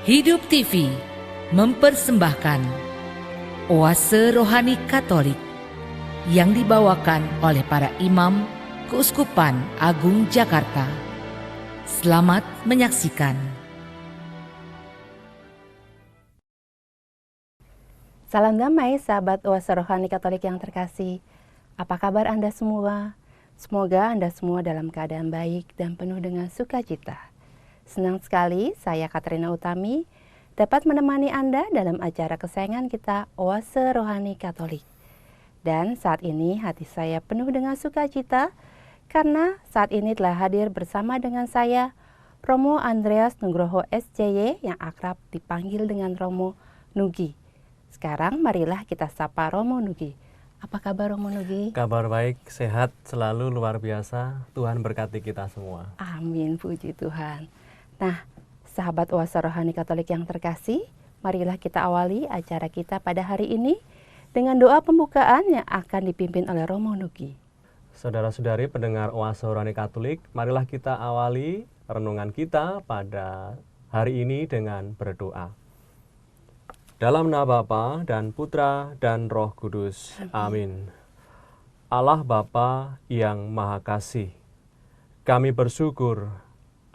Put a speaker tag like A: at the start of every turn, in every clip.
A: Hidup TV mempersembahkan Oase Rohani Katolik yang dibawakan oleh para imam Keuskupan Agung Jakarta. Selamat menyaksikan.
B: Salam damai sahabat Oase Rohani Katolik yang terkasih. Apa kabar Anda semua? Semoga Anda semua dalam keadaan baik dan penuh dengan sukacita. Senang sekali saya Katrina Utami dapat menemani Anda dalam acara kesayangan kita Oase Rohani Katolik. Dan saat ini hati saya penuh dengan sukacita karena saat ini telah hadir bersama dengan saya Romo Andreas Nugroho SCY yang akrab dipanggil dengan Romo Nugi. Sekarang marilah kita sapa Romo Nugi. Apa kabar Romo Nugi?
C: Kabar baik, sehat, selalu luar biasa. Tuhan berkati kita semua.
B: Amin, puji Tuhan. Nah, sahabat Oase Rohani Katolik yang terkasih, marilah kita awali acara kita pada hari ini dengan doa pembukaan yang akan dipimpin oleh Romo Nugi.
C: Saudara-saudari pendengar Oase Rohani Katolik, marilah kita awali renungan kita pada hari ini dengan berdoa. Dalam nama Bapa dan Putra dan Roh Kudus. Amin. Allah Bapa yang Maha Kasih, kami bersyukur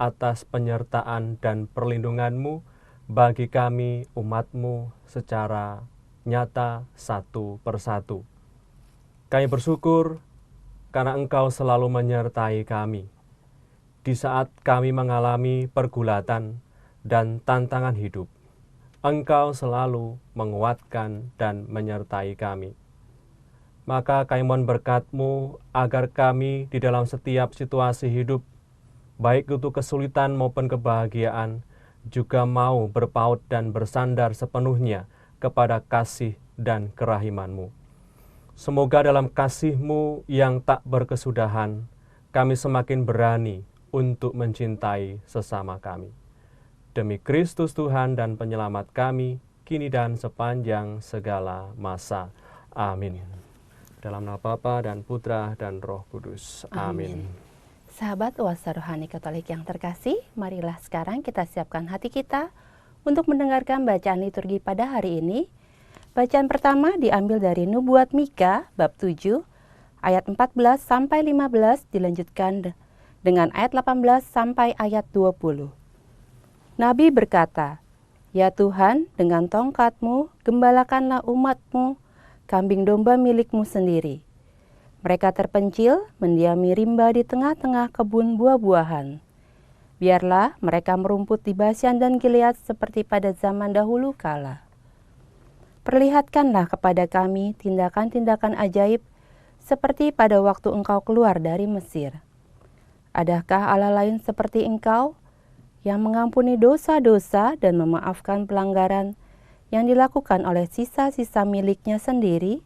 C: atas penyertaan dan perlindungan-Mu bagi kami umat-Mu secara nyata satu persatu. Kami bersyukur karena Engkau selalu menyertai kami di saat kami mengalami pergulatan dan tantangan hidup. Engkau selalu menguatkan dan menyertai kami. Maka kami mohon berkat-Mu agar kami di dalam setiap situasi hidup, baik itu kesulitan maupun kebahagiaan, juga mau berpaut dan bersandar sepenuhnya kepada kasih dan kerahiman-Mu. Semoga dalam kasih-Mu yang tak berkesudahan, kami semakin berani untuk mencintai sesama kami. Demi Kristus Tuhan dan Penyelamat kami, kini dan sepanjang segala masa. Amin. Dalam nama Bapa dan Putra dan Roh Kudus. Amin.
B: Sahabat Oase Rohani Katolik yang terkasih, marilah sekarang kita siapkan hati kita untuk mendengarkan bacaan liturgi pada hari ini. Bacaan pertama diambil dari Nubuat Mika bab 7 ayat 14 sampai 15 dilanjutkan dengan ayat 18 sampai ayat 20. Nabi berkata, "Ya Tuhan, dengan tongkat-Mu gembalakanlah umat-Mu, kambing domba milik-Mu sendiri. Mereka terpencil, mendiami rimba di tengah-tengah kebun buah-buahan. Biarlah mereka merumput di Basyan dan Gilead seperti pada zaman dahulu kala. Perlihatkanlah kepada kami tindakan-tindakan ajaib seperti pada waktu Engkau keluar dari Mesir. Adakah Allah lain seperti Engkau yang mengampuni dosa-dosa dan memaafkan pelanggaran yang dilakukan oleh sisa-sisa miliknya sendiri,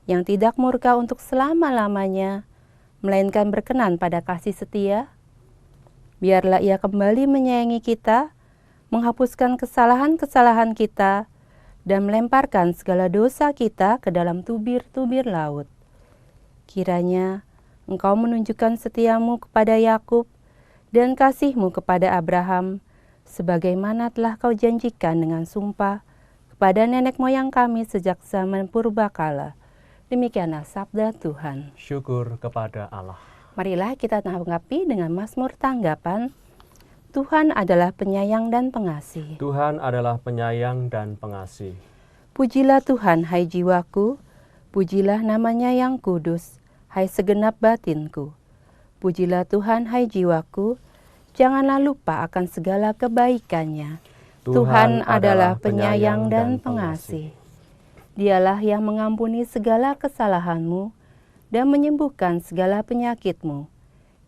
B: yang tidak murka untuk selama-lamanya, melainkan berkenan pada kasih setia? Biarlah Ia kembali menyayangi kita, menghapuskan kesalahan-kesalahan kita, dan melemparkan segala dosa kita ke dalam tubir-tubir laut. Kiranya Engkau menunjukkan setiamu kepada Yakub dan kasih-Mu kepada Abraham, sebagaimana telah Kau janjikan dengan sumpah kepada nenek moyang kami sejak zaman purbakala." Demikianlah sabda Tuhan.
C: Syukur kepada Allah.
B: Marilah kita tanggapi dengan Mazmur tanggapan. Tuhan adalah penyayang dan pengasih.
C: Tuhan adalah penyayang dan pengasih.
B: Pujilah Tuhan, hai jiwaku. Pujilah namanya yang kudus, hai segenap batinku. Pujilah Tuhan, hai jiwaku. Janganlah lupa akan segala kebaikannya. Tuhan adalah penyayang dan pengasih. Dialah yang mengampuni segala kesalahanmu dan menyembuhkan segala penyakitmu.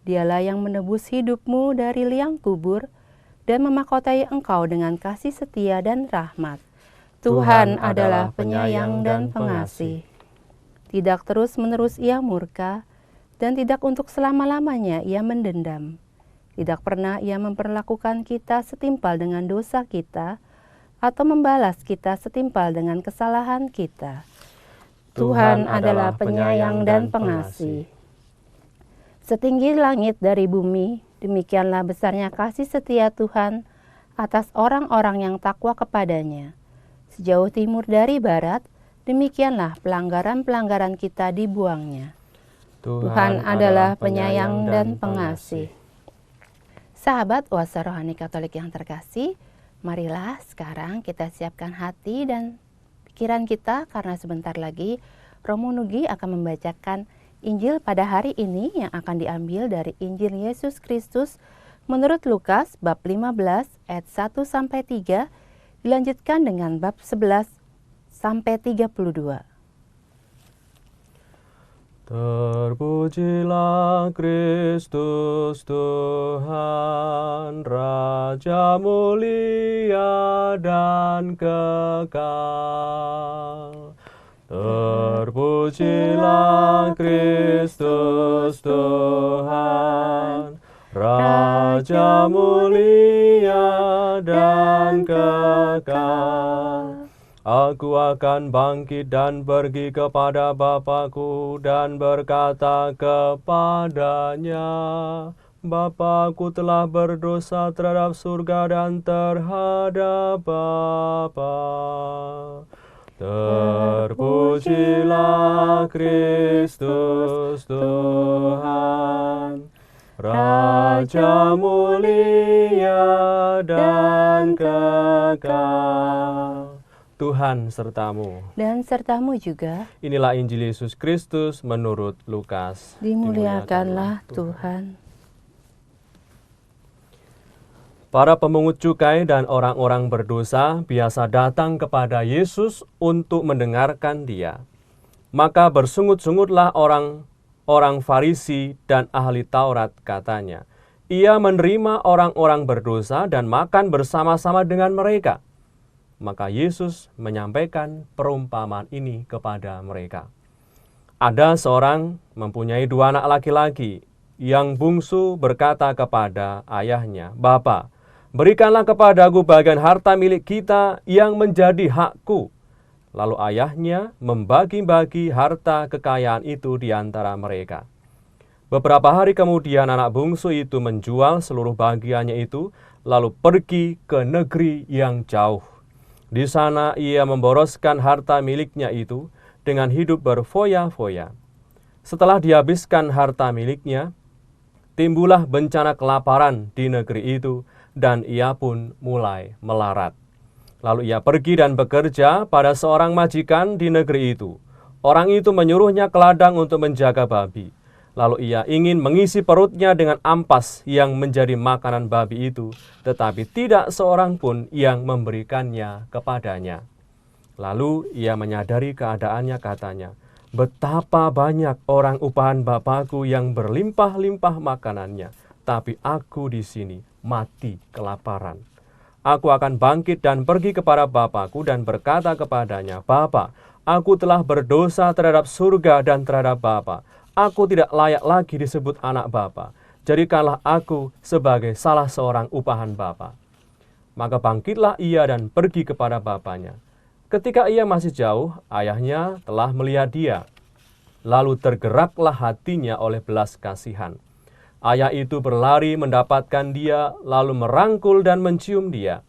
B: Dialah yang menebus hidupmu dari liang kubur dan memahkotai engkau dengan kasih setia dan rahmat. Tuhan adalah penyayang dan pengasih. Tidak terus-menerus Ia murka, dan tidak untuk selama-lamanya Ia mendendam. Tidak pernah Ia memperlakukan kita setimpal dengan dosa kita, atau membalas kita setimpal dengan kesalahan kita. Tuhan adalah penyayang dan pengasih. Setinggi langit dari bumi, demikianlah besarnya kasih setia Tuhan atas orang-orang yang takwa kepadanya. Sejauh timur dari barat, demikianlah pelanggaran-pelanggaran kita dibuangnya. Tuhan adalah penyayang dan pengasih. Sahabat Oase Rohani Katolik yang terkasih, marilah sekarang kita siapkan hati dan pikiran kita karena sebentar lagi Romo Nugi akan membacakan Injil pada hari ini yang akan diambil dari Injil Yesus Kristus menurut Lukas bab 15 ayat 1-3, dilanjutkan dengan bab 11-32.
C: Terpujilah Kristus Tuhan, Raja mulia dan kekal. Terpujilah Kristus Tuhan, Raja mulia dan kekal. Aku akan bangkit dan pergi kepada Bapakku dan berkata kepadanya, Bapakku telah berdosa terhadap surga dan terhadap Bapa. Terpujilah Kristus Tuhan, Raja mulia dan kekal. Tuhan sertamu.
B: Dan sertamu juga.
C: Inilah Injil Yesus Kristus menurut Lukas.
B: Dimuliakanlah Tuhan.
C: Para pemungut cukai dan orang-orang berdosa biasa datang kepada Yesus untuk mendengarkan Dia. Maka bersungut-sungutlah orang Farisi dan ahli Taurat, katanya. Ia menerima orang-orang berdosa dan makan bersama-sama dengan mereka. Maka Yesus menyampaikan perumpamaan ini kepada mereka. Ada seorang mempunyai 2 anak laki-laki. Yang bungsu berkata kepada ayahnya, Bapa, berikanlah kepadaku bagian harta milik kita yang menjadi hakku. Lalu ayahnya membagi-bagi harta kekayaan itu di antara mereka. Beberapa hari kemudian anak bungsu itu menjual seluruh bagiannya itu, lalu pergi ke negeri yang jauh. Di sana ia memboroskan harta miliknya itu dengan hidup berfoya-foya. Setelah dihabiskan harta miliknya, timbullah bencana kelaparan di negeri itu, dan ia pun mulai melarat. Lalu ia pergi dan bekerja pada seorang majikan di negeri itu. Orang itu menyuruhnya ke ladang untuk menjaga babi. Lalu ia ingin mengisi perutnya dengan ampas yang menjadi makanan babi itu, tetapi tidak seorang pun yang memberikannya kepadanya. Lalu ia menyadari keadaannya, katanya, betapa banyak orang upahan Bapakku yang berlimpah-limpah makanannya, tapi aku di sini mati kelaparan. Aku akan bangkit dan pergi kepada Bapakku dan berkata kepadanya, Bapa, aku telah berdosa terhadap surga dan terhadap Bapa. Aku tidak layak lagi disebut anak Bapa. Jadikanlah aku sebagai salah seorang upahan Bapa. Maka bangkitlah ia dan pergi kepada bapaknya. Ketika ia masih jauh, ayahnya telah melihat dia. Lalu tergeraklah hatinya oleh belas kasihan. Ayah itu berlari mendapatkan dia, lalu merangkul dan mencium dia.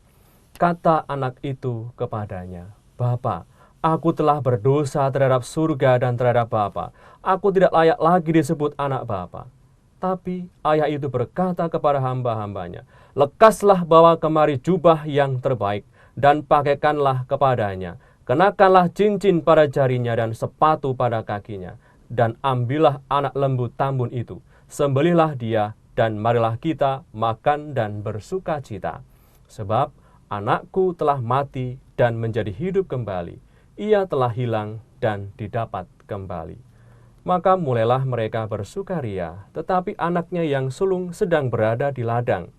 C: Kata anak itu kepadanya, Bapa, aku telah berdosa terhadap surga dan terhadap Bapa. Aku tidak layak lagi disebut anak Bapa. Tapi ayah itu berkata kepada hamba-hambanya, lekaslah bawa kemari jubah yang terbaik, dan pakaikanlah kepadanya. Kenakanlah cincin pada jarinya dan sepatu pada kakinya. Dan ambillah anak lembu tambun itu, sembelihlah dia, dan marilah kita makan dan bersuka cita. Sebab anakku telah mati dan menjadi hidup kembali. Ia telah hilang dan didapat kembali. Maka mulailah mereka bersukaria, tetapi anaknya yang sulung sedang berada di ladang.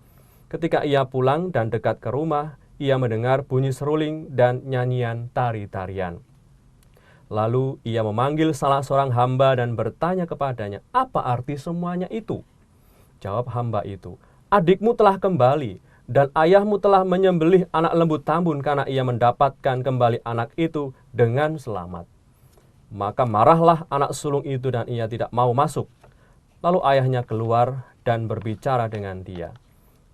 C: Ketika ia pulang dan dekat ke rumah, ia mendengar bunyi seruling dan nyanyian tari-tarian. Lalu ia memanggil salah seorang hamba dan bertanya kepadanya, apa arti semuanya itu? Jawab hamba itu, adikmu telah kembali, dan ayahmu telah menyembelih anak lembu tambun karena ia mendapatkan kembali anak itu dengan selamat. Maka marahlah anak sulung itu dan ia tidak mau masuk. Lalu ayahnya keluar dan berbicara dengan dia.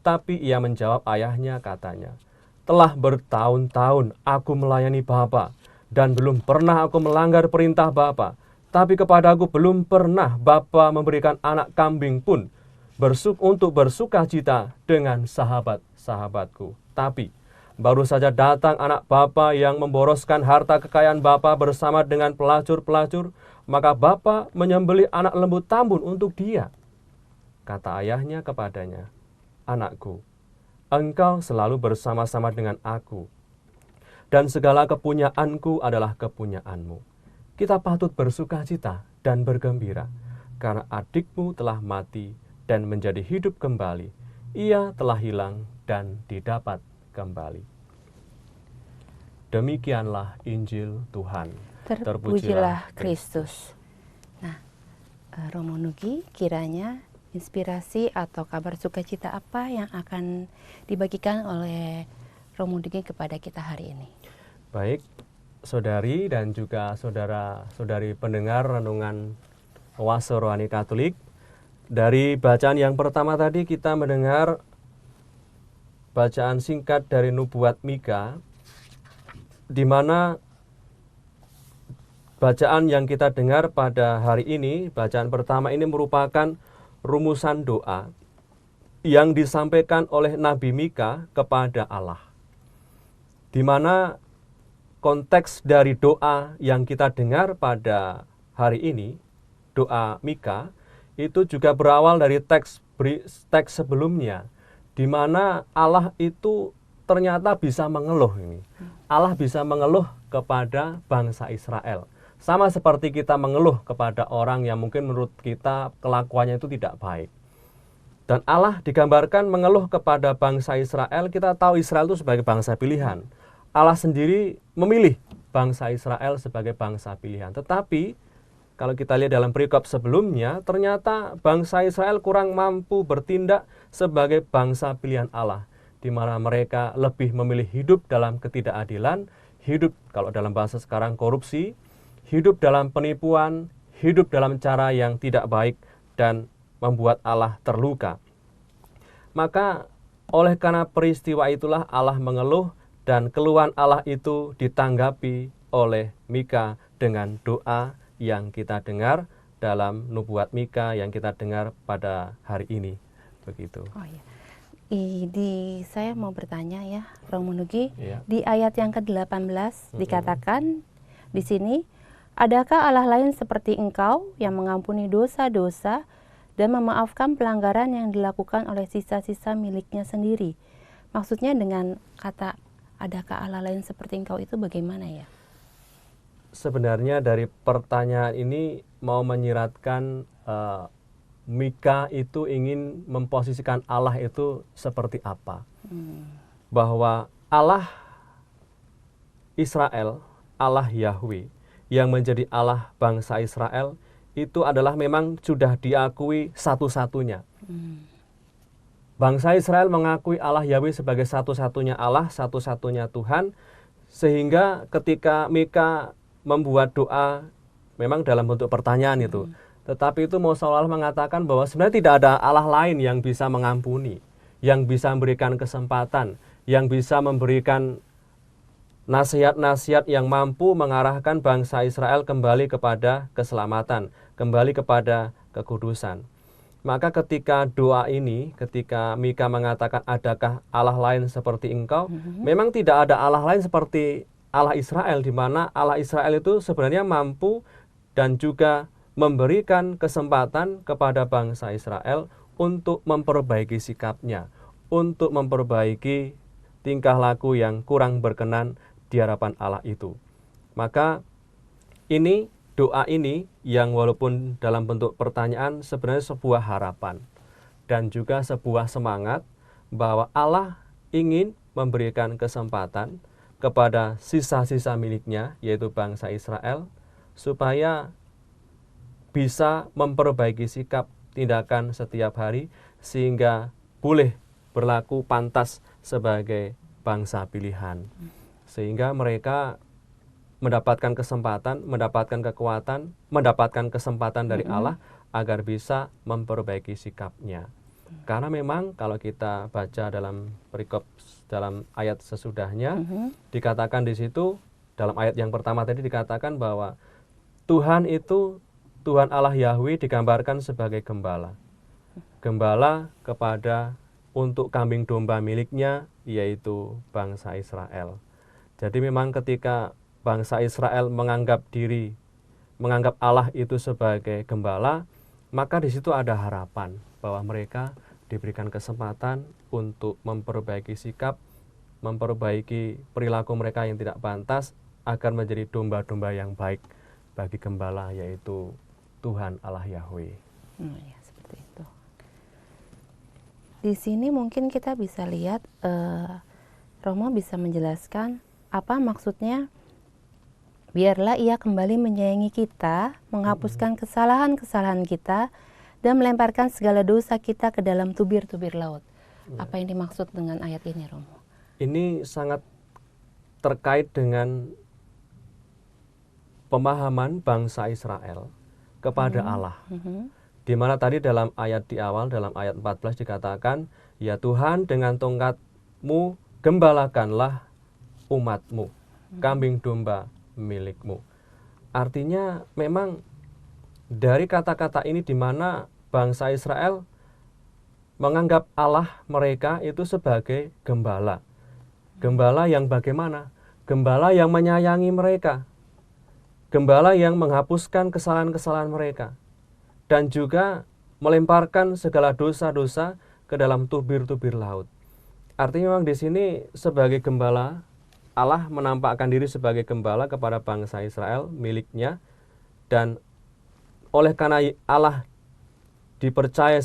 C: Tapi ia menjawab ayahnya, katanya, "Telah bertahun-tahun aku melayani Bapa, dan belum pernah aku melanggar perintah Bapa. Tapi kepadaku belum pernah Bapa memberikan anak kambing pun untuk bersuka cita dengan sahabat-sahabatku. Tapi baru saja datang anak Bapa yang memboroskan harta kekayaan Bapa bersama dengan pelacur-pelacur, maka Bapa menyembelih anak lembu tambun untuk dia." Kata ayahnya kepadanya, "Anakku, engkau selalu bersama-sama dengan aku, dan segala kepunyaanku adalah kepunyaanmu. Kita patut bersuka cita dan bergembira, karena adikmu telah mati dan menjadi hidup kembali. Ia telah hilang dan didapat kembali." Demikianlah Injil Tuhan.
B: Terpujilah Kristus. Nah, Romo Nugi, kiranya inspirasi atau kabar sukacita apa yang akan dibagikan oleh Romo Nugi kepada kita hari ini?
C: Baik, saudari dan juga saudara-saudari pendengar renungan Oase Rohani Katolik. Dari bacaan yang pertama tadi kita mendengar bacaan singkat dari nubuat Mika, di mana bacaan yang kita dengar pada hari ini, bacaan pertama ini merupakan rumusan doa yang disampaikan oleh Nabi Mika kepada Allah, di mana konteks dari doa yang kita dengar pada hari ini, doa Mika, itu juga berawal dari teks sebelumnya, di mana Allah itu ternyata bisa mengeluh ini. Allah bisa mengeluh kepada bangsa Israel. Sama seperti kita mengeluh kepada orang yang mungkin menurut kita kelakuannya itu tidak baik. Dan Allah digambarkan mengeluh kepada bangsa Israel. Kita tahu Israel itu sebagai bangsa pilihan. Allah sendiri memilih bangsa Israel sebagai bangsa pilihan. Tetapi kalau kita lihat dalam perikop sebelumnya, ternyata bangsa Israel kurang mampu bertindak sebagai bangsa pilihan Allah, di mana mereka lebih memilih hidup dalam ketidakadilan, hidup kalau dalam bahasa sekarang korupsi, hidup dalam penipuan, hidup dalam cara yang tidak baik dan membuat Allah terluka. Maka oleh karena peristiwa itulah Allah mengeluh, dan keluhan Allah itu ditanggapi oleh Mika dengan doa yang kita dengar dalam nubuat Mika yang kita dengar pada hari ini. Begitu.
B: Oh iya. Saya mau bertanya ya, Romo Nugi,
C: Iya.
B: di ayat yang ke-18 dikatakan di sini, adakah Allah lain seperti Engkau yang mengampuni dosa-dosa dan memaafkan pelanggaran yang dilakukan oleh sisa-sisa miliknya sendiri? Maksudnya dengan kata adakah Allah lain seperti Engkau itu bagaimana ya?
C: Sebenarnya dari pertanyaan ini mau menyiratkan Mika itu ingin memposisikan Allah itu seperti apa. Bahwa Allah Israel, Allah Yahweh, yang menjadi Allah bangsa Israel, itu adalah memang sudah diakui satu-satunya. Bangsa Israel mengakui Allah Yahweh sebagai satu-satunya Allah, satu-satunya Tuhan, sehingga ketika Mika membuat doa, memang dalam bentuk pertanyaan itu, tetapi itu mau seolah-olah mengatakan bahwa sebenarnya tidak ada Allah lain yang bisa mengampuni, yang bisa memberikan kesempatan, yang bisa memberikan nasihat-nasihat yang mampu mengarahkan bangsa Israel kembali kepada keselamatan, kembali kepada kekudusan. Maka ketika doa ini, ketika Mika mengatakan adakah Allah lain seperti Engkau, memang tidak ada Allah lain seperti Allah Israel, di mana Allah Israel itu sebenarnya mampu dan juga memberikan kesempatan kepada bangsa Israel untuk memperbaiki sikapnya, untuk memperbaiki tingkah laku yang kurang berkenan di hadapan Allah itu. Maka ini, doa ini yang walaupun dalam bentuk pertanyaan sebenarnya sebuah harapan dan juga sebuah semangat bahwa Allah ingin memberikan kesempatan kepada sisa-sisa miliknya, yaitu bangsa Israel, supaya bisa memperbaiki sikap tindakan setiap hari sehingga boleh berlaku pantas sebagai bangsa pilihan, sehingga mereka mendapatkan kesempatan, mendapatkan kekuatan, mendapatkan kesempatan dari Allah agar bisa memperbaiki sikapnya. Karena memang kalau kita baca dalam perikop dalam ayat sesudahnya, dikatakan di situ dalam ayat yang pertama tadi dikatakan bahwa Tuhan itu, Tuhan Allah Yahweh digambarkan sebagai gembala. Gembala kepada untuk kambing domba miliknya, yaitu bangsa Israel. Jadi memang ketika bangsa Israel menganggap Allah itu sebagai gembala, maka di situ ada harapan bahwa mereka diberikan kesempatan untuk memperbaiki sikap, memperbaiki perilaku mereka yang tidak pantas, agar menjadi domba-domba yang baik bagi gembala, yaitu Tuhan Allah Yahweh.
B: Ya, seperti itu. Di sini mungkin kita bisa lihat, Romo bisa menjelaskan apa maksudnya, biarlah Ia kembali menyayangi kita, menghapuskan kesalahan-kesalahan kita, dan melemparkan segala dosa kita ke dalam tubir-tubir laut. Apa yang dimaksud dengan ayat ini, Romo?
C: Ini sangat terkait dengan pemahaman bangsa Israel kepada Allah. Di mana tadi dalam ayat di awal, dalam ayat 14 dikatakan, ya Tuhan dengan tongkat-Mu gembalakanlah umat-Mu, kambing domba milik-Mu. Artinya memang dari kata-kata ini di mana bangsa Israel menganggap Allah mereka itu sebagai gembala. Gembala yang bagaimana? Gembala yang menyayangi mereka. Gembala yang menghapuskan kesalahan-kesalahan mereka. Dan juga melemparkan segala dosa-dosa ke dalam tubir-tubir laut. Artinya memang di sini sebagai gembala, Allah menampakkan diri sebagai gembala kepada bangsa Israel miliknya, dan oleh karena Allah dipercaya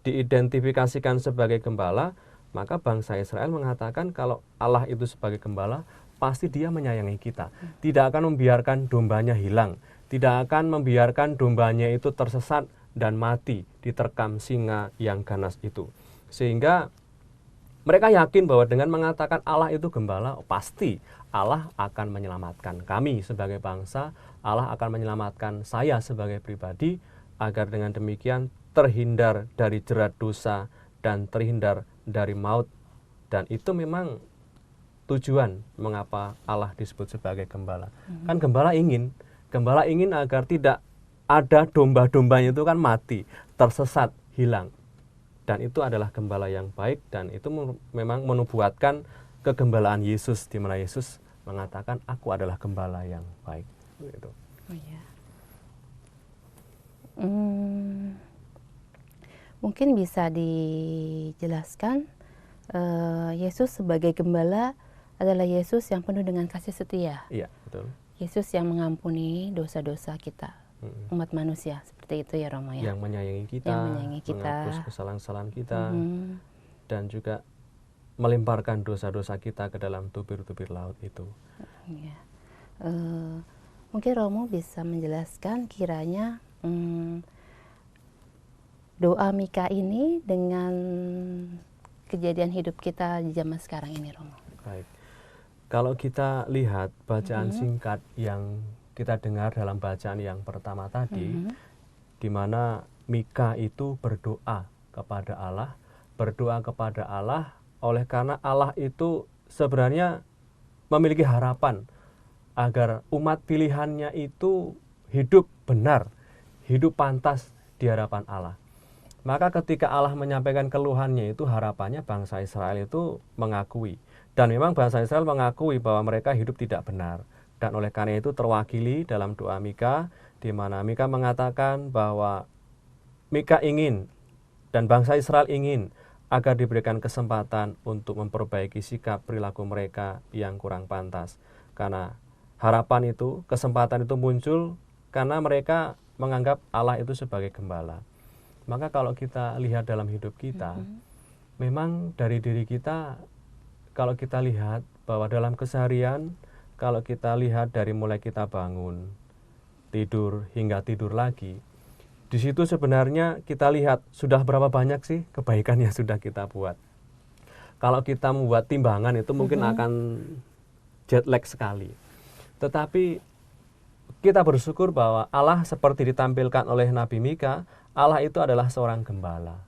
C: diidentifikasikan sebagai gembala, maka bangsa Israel mengatakan kalau Allah itu sebagai gembala, pasti Dia menyayangi kita. Tidak akan membiarkan dombanya hilang, tidak akan membiarkan dombanya itu tersesat dan mati diterkam singa yang ganas itu. Sehingga mereka yakin bahwa dengan mengatakan Allah itu gembala, pasti Allah akan menyelamatkan kami sebagai bangsa, Allah akan menyelamatkan saya sebagai pribadi, agar dengan demikian terhindar dari jerat dosa dan terhindar dari maut. Dan itu memang tujuan mengapa Allah disebut sebagai gembala. Kan gembala ingin agar tidak ada domba-dombanya itu kan mati, tersesat, hilang. Dan itu adalah gembala yang baik, dan itu memang menubuatkan kegembalaan Yesus, di mana Yesus mengatakan, aku adalah gembala yang baik. Gitu.
B: Oh, ya. Mungkin bisa dijelaskan, Yesus sebagai gembala adalah Yesus yang penuh dengan kasih setia.
C: Iya, betul.
B: Yesus yang mengampuni dosa-dosa kita, umat manusia, seperti itu ya Romo ya.
C: Yang menyayangi kita, menghapus kesalahan-kesalahan kita, dan juga melemparkan dosa-dosa kita ke dalam tubir-tubir laut itu.
B: Ya. Mungkin Romo bisa menjelaskan kiranya doa Mika ini dengan kejadian hidup kita di zaman sekarang ini, Romo.
C: Baik. Kalau kita lihat bacaan singkat yang kita dengar dalam bacaan yang pertama tadi, di mana Mika itu berdoa kepada Allah oleh karena Allah itu sebenarnya memiliki harapan agar umat pilihannya itu hidup benar, hidup pantas di hadapan Allah. Maka ketika Allah menyampaikan keluhannya itu, harapannya bangsa Israel itu mengakui. Dan memang bangsa Israel mengakui bahwa mereka hidup tidak benar. Dan oleh karena itu terwakili dalam doa Mika, di mana Mika mengatakan bahwa Mika ingin dan bangsa Israel ingin agar diberikan kesempatan untuk memperbaiki sikap perilaku mereka yang kurang pantas. Karena harapan itu, kesempatan itu muncul karena mereka menganggap Allah itu sebagai gembala. Maka kalau kita lihat dalam hidup kita, memang dari diri kita, kalau kita lihat bahwa dalam keseharian, kalau kita lihat dari mulai kita bangun, tidur hingga tidur lagi, di situ sebenarnya kita lihat sudah berapa banyak sih kebaikan yang sudah kita buat. Kalau kita membuat timbangan itu mungkin akan jet lag sekali. Tetapi kita bersyukur bahwa Allah seperti ditampilkan oleh Nabi Mika, Allah itu adalah seorang gembala.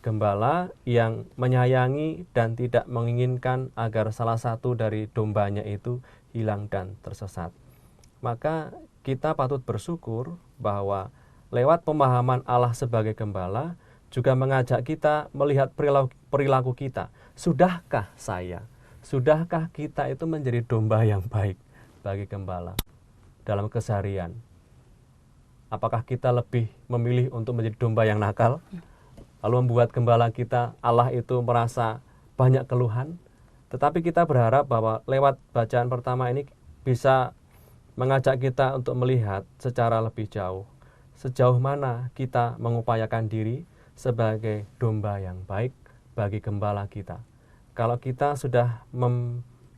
C: Gembala yang menyayangi dan tidak menginginkan agar salah satu dari dombanya itu hilang dan tersesat. Maka kita patut bersyukur bahwa lewat pemahaman Allah sebagai gembala juga mengajak kita melihat perilaku kita. Sudahkah kita itu menjadi domba yang baik bagi gembala dalam keseharian? Apakah kita lebih memilih untuk menjadi domba yang nakal? Lalu membuat gembala kita, Allah itu merasa banyak keluhan. Tetapi kita berharap bahwa lewat bacaan pertama ini bisa mengajak kita untuk melihat secara lebih jauh. Sejauh mana kita mengupayakan diri sebagai domba yang baik bagi gembala kita. Kalau kita sudah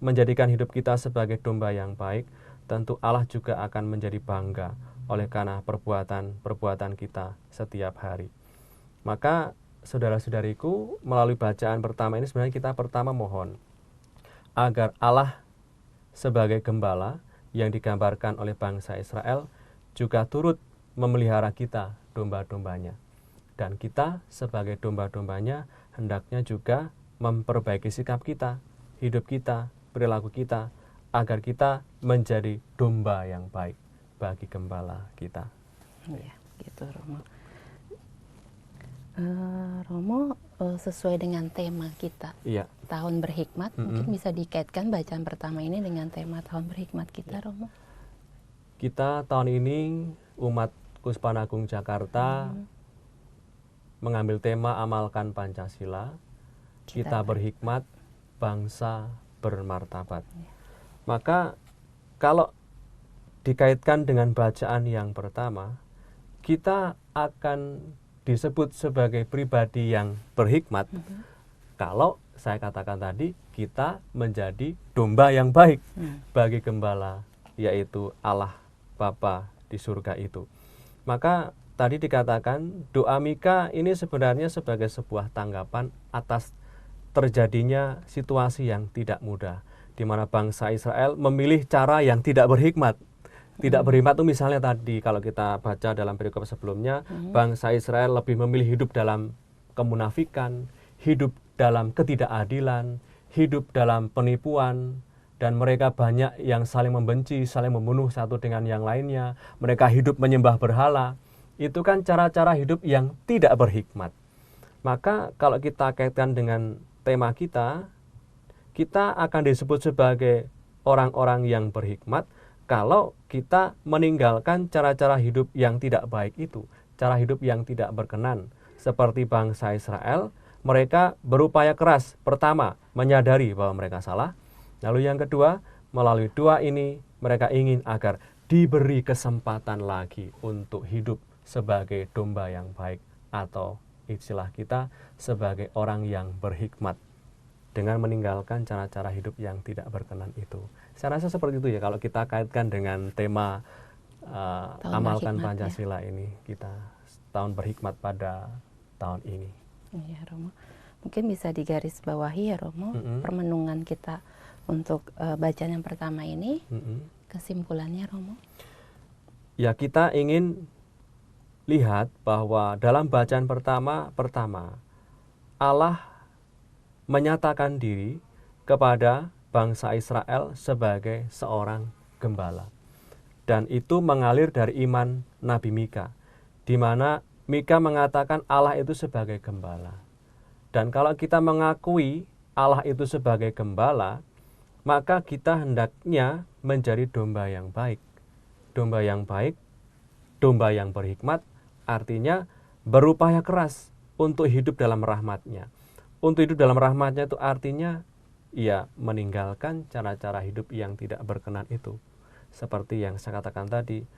C: menjadikan hidup kita sebagai domba yang baik, tentu Allah juga akan menjadi bangga oleh karena perbuatan kita setiap hari. Maka saudara-saudariku, melalui bacaan pertama ini sebenarnya kita pertama mohon agar Allah sebagai gembala yang digambarkan oleh bangsa Israel juga turut memelihara kita domba-dombanya. Dan kita sebagai domba-dombanya hendaknya juga memperbaiki sikap kita, hidup kita, perilaku kita, agar kita menjadi domba yang baik bagi gembala kita.
B: Ya, gitu Romo. Romo, sesuai dengan tema kita,
C: Iya.
B: Tahun Berhikmat, mungkin bisa dikaitkan bacaan pertama ini dengan tema Tahun Berhikmat kita, Romo.
C: Kita tahun ini umat Kuspan Agung Jakarta mengambil tema Amalkan Pancasila, kita berhikmat, bangsa bermartabat. Maka kalau dikaitkan dengan bacaan yang pertama, kita akan disebut sebagai pribadi yang berhikmat kalau saya katakan tadi kita menjadi domba yang baik bagi gembala, yaitu Allah Bapa di surga itu. Maka tadi dikatakan doa Mika ini sebenarnya sebagai sebuah tanggapan atas terjadinya situasi yang tidak mudah, di mana bangsa Israel memilih cara yang tidak berhikmat. Tidak berhikmat itu misalnya tadi kalau kita baca dalam perikop sebelumnya, bangsa Israel lebih memilih hidup dalam kemunafikan, hidup dalam ketidakadilan, hidup dalam penipuan, dan mereka banyak yang saling membenci, saling membunuh satu dengan yang lainnya. Mereka hidup menyembah berhala. Itu kan cara-cara hidup yang tidak berhikmat. Maka kalau kita kaitkan dengan tema kita akan disebut sebagai orang-orang yang berhikmat kalau kita meninggalkan cara-cara hidup yang tidak baik itu, cara hidup yang tidak berkenan. Seperti bangsa Israel, mereka berupaya keras. Pertama, menyadari bahwa mereka salah. Lalu yang kedua, melalui doa ini, mereka ingin agar diberi kesempatan lagi untuk hidup sebagai domba yang baik, atau istilah kita sebagai orang yang berhikmat, dengan meninggalkan cara-cara hidup yang tidak berkenan itu. Saya rasa seperti itu ya kalau kita kaitkan dengan tema Amalkan Pancasila ini, kita tahun berhikmat pada tahun ini.
B: Iya Romo, mungkin bisa digarisbawahi ya Romo, permenungan kita untuk bacaan yang pertama ini, kesimpulannya Romo.
C: Ya, kita ingin lihat bahwa dalam bacaan pertama Allah menyatakan diri kepada bangsa Israel sebagai seorang gembala. Dan itu mengalir dari iman Nabi Mika, di mana Mika mengatakan Allah itu sebagai gembala. Dan kalau kita mengakui Allah itu sebagai gembala, maka kita hendaknya menjadi domba yang baik. Domba yang baik, domba yang berhikmat, artinya berupaya keras untuk hidup dalam rahmat-Nya. Untuk hidup dalam rahmat-Nya itu artinya ia meninggalkan cara-cara hidup yang tidak berkenan itu. Seperti yang saya katakan tadi,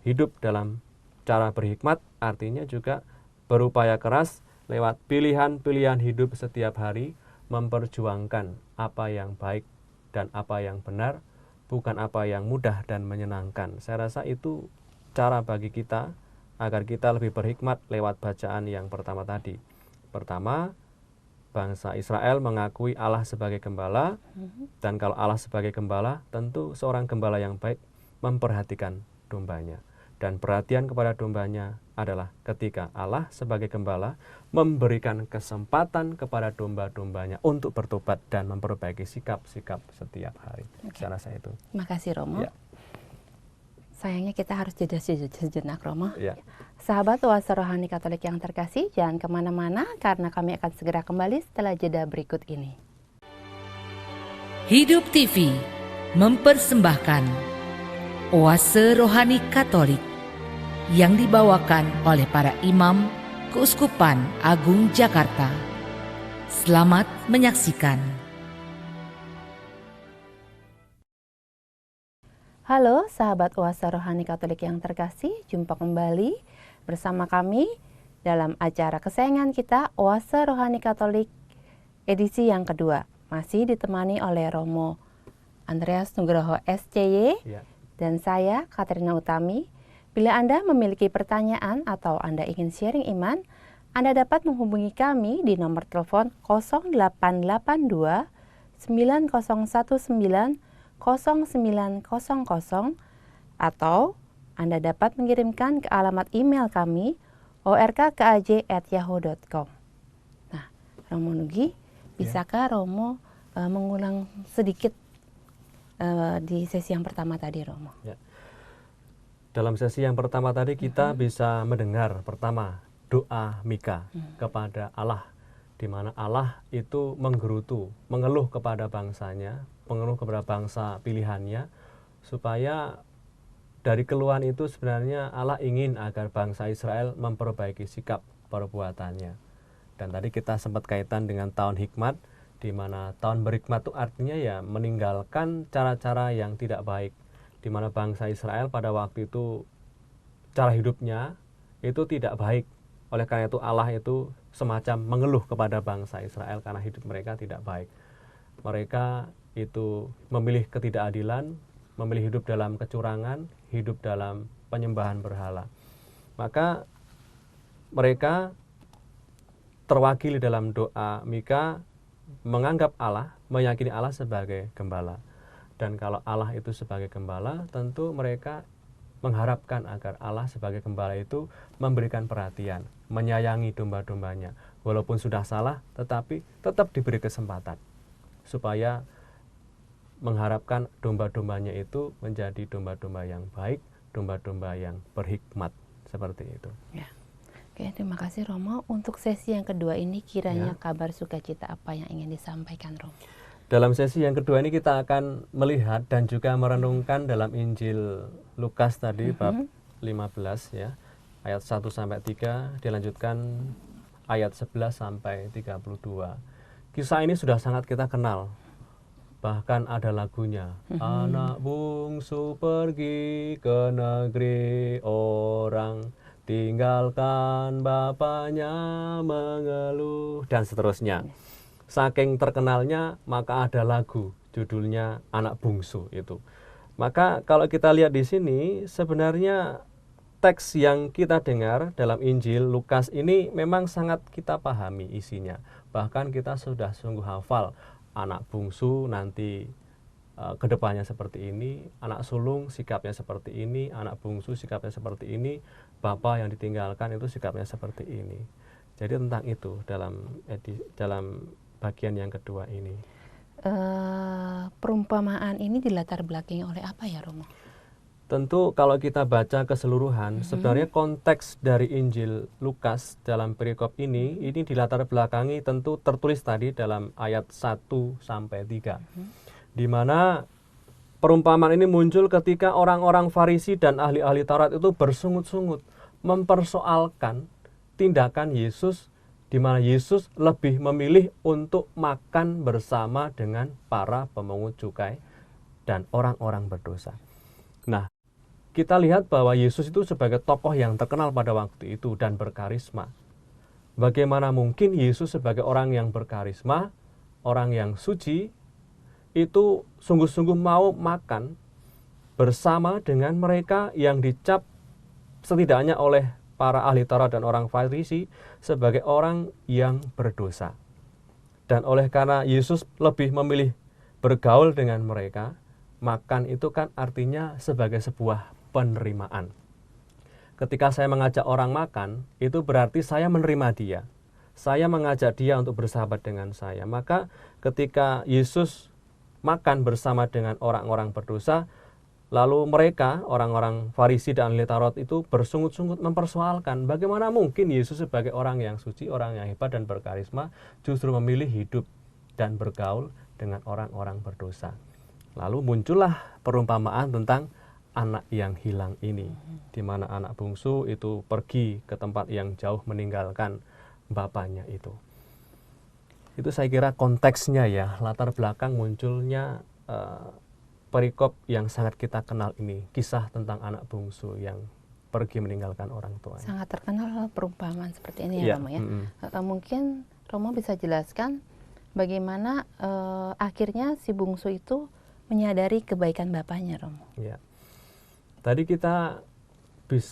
C: hidup dalam cara berhikmat artinya juga berupaya keras lewat pilihan-pilihan hidup setiap hari, memperjuangkan apa yang baik dan apa yang benar, bukan apa yang mudah dan menyenangkan. Saya rasa itu cara bagi kita agar kita lebih berhikmat lewat bacaan yang pertama tadi. Pertama, bangsa Israel mengakui Allah sebagai gembala, dan kalau Allah sebagai gembala, tentu seorang gembala yang baik memperhatikan dombanya. dan perhatian kepada dombanya adalah ketika Allah sebagai gembala memberikan kesempatan kepada domba-dombanya untuk bertobat dan memperbaiki sikap-sikap setiap hari. Saya rasa itu.
B: Terima kasih Romo.
C: Ya.
B: Sayangnya kita harus jeda sejenak Romo.
C: Ya.
B: Sahabat Oase Rohani Katolik yang terkasih, jangan kemana-mana karena kami akan segera kembali setelah jeda berikut ini.
A: Hidup TV mempersembahkan Oase Rohani Katolik yang dibawakan oleh para imam Keuskupan Agung Jakarta. Selamat menyaksikan.
B: Halo sahabat Oase Rohani Katolik yang terkasih, jumpa kembali bersama kami dalam acara kesayangan kita Oase Rohani Katolik edisi yang kedua. Masih ditemani oleh Romo Andreas Nugroho SCY dan saya Katrina Utami. Bila Anda memiliki pertanyaan atau Anda ingin sharing iman, Anda dapat menghubungi kami di nomor telepon 0882 9019 0900 atau Anda dapat mengirimkan ke alamat email kami orkkaj@yahoo.com. Nah, Romo Nugi, bisakah Romo mengulang sedikit di sesi yang pertama tadi, Romo?
C: Ya. Dalam sesi yang pertama tadi kita bisa mendengar pertama doa Mika kepada Allah, di mana Allah itu menggerutu, mengeluh kepada bangsanya, mengeluh kepada bangsa pilihannya, supaya dari keluhan itu sebenarnya Allah ingin agar bangsa Israel memperbaiki sikap perbuatannya. Dan tadi kita sempat kaitan dengan tahun hikmat, di mana tahun berhikmat itu artinya ya meninggalkan cara-cara yang tidak baik, di mana bangsa Israel pada waktu itu cara hidupnya itu tidak baik. Oleh karena itu Allah itu semacam mengeluh kepada bangsa Israel karena hidup mereka tidak baik. Mereka itu memilih ketidakadilan, memilih hidup dalam kecurangan, hidup dalam penyembahan berhala. Maka mereka terwakili dalam doa Mika menganggap Allah, meyakini Allah sebagai gembala. Dan kalau Allah itu sebagai gembala, tentu mereka mengharapkan agar Allah sebagai gembala itu memberikan perhatian, menyayangi domba-dombanya. Walaupun sudah salah, tetapi tetap diberi kesempatan supaya mengharapkan domba-dombanya itu menjadi domba-domba yang baik, domba-domba yang berhikmat, seperti itu.
B: Ya. Oke, terima kasih Romo. Untuk sesi yang kedua ini kiranya kabar sukacita apa yang ingin disampaikan, Romo?
C: Dalam sesi yang kedua ini kita akan melihat dan juga merenungkan dalam Injil Lukas tadi bab 15 ya, ayat 1 sampai 3, dilanjutkan ayat 11 sampai 32. Kisah ini sudah sangat kita kenal. Bahkan ada lagunya, anak bungsu pergi ke negeri orang, tinggalkan bapaknya mengeluh, dan seterusnya. Saking terkenalnya, maka ada lagu, judulnya Anak Bungsu itu. Maka kalau kita lihat di sini, sebenarnya teks yang kita dengar dalam Injil Lukas ini memang sangat kita pahami isinya. Bahkan kita sudah sungguh hafal, anak bungsu nanti kedepannya seperti ini, anak sulung sikapnya seperti ini, anak bungsu sikapnya seperti ini, bapak yang ditinggalkan itu sikapnya seperti ini. Jadi tentang itu dalam bagian yang kedua ini.
B: Perumpamaan ini dilatar belakangi oleh apa ya, Romo?
C: Tentu kalau kita baca keseluruhan, sebenarnya konteks dari Injil Lukas dalam perikop ini dilatar belakangi tentu tertulis tadi dalam ayat 1 sampai 3. Di mana perumpamaan ini muncul ketika orang-orang Farisi dan ahli-ahli Taurat itu bersungut-sungut mempersoalkan tindakan Yesus, di mana Yesus lebih memilih untuk makan bersama dengan para pemungut cukai dan orang-orang berdosa. Nah, kita lihat bahwa Yesus itu sebagai tokoh yang terkenal pada waktu itu dan berkarisma. Bagaimana mungkin Yesus sebagai orang yang berkarisma, orang yang suci, itu sungguh-sungguh mau makan bersama dengan mereka yang dicap setidaknya oleh para ahli Taurat dan orang Farisi sebagai orang yang berdosa. Dan oleh karena Yesus lebih memilih bergaul dengan mereka, makan itu kan artinya sebagai sebuah penerimaan. ketika saya mengajak orang makan, itu berarti saya menerima dia. Saya mengajak dia untuk bersahabat dengan saya. Maka ketika Yesus makan bersama dengan orang-orang berdosa, lalu mereka, orang-orang Farisi dan ahli Taurat itu bersungut-sungut mempersoalkan bagaimana mungkin Yesus sebagai orang yang suci, orang yang hebat dan berkarisma justru memilih hidup dan bergaul dengan orang-orang berdosa. Lalu muncullah perumpamaan tentang anak yang hilang ini, di mana anak bungsu itu pergi ke tempat yang jauh meninggalkan bapaknya itu. Itu saya kira konteksnya ya, latar belakang munculnya perikop yang sangat kita kenal ini, kisah tentang anak bungsu yang pergi meninggalkan orang tuanya.
B: Sangat terkenal perumpamaan seperti ini ya, Romo ya. Mungkin Romo bisa jelaskan bagaimana akhirnya si bungsu itu menyadari kebaikan bapaknya, Romo.
C: Ya. Tadi kita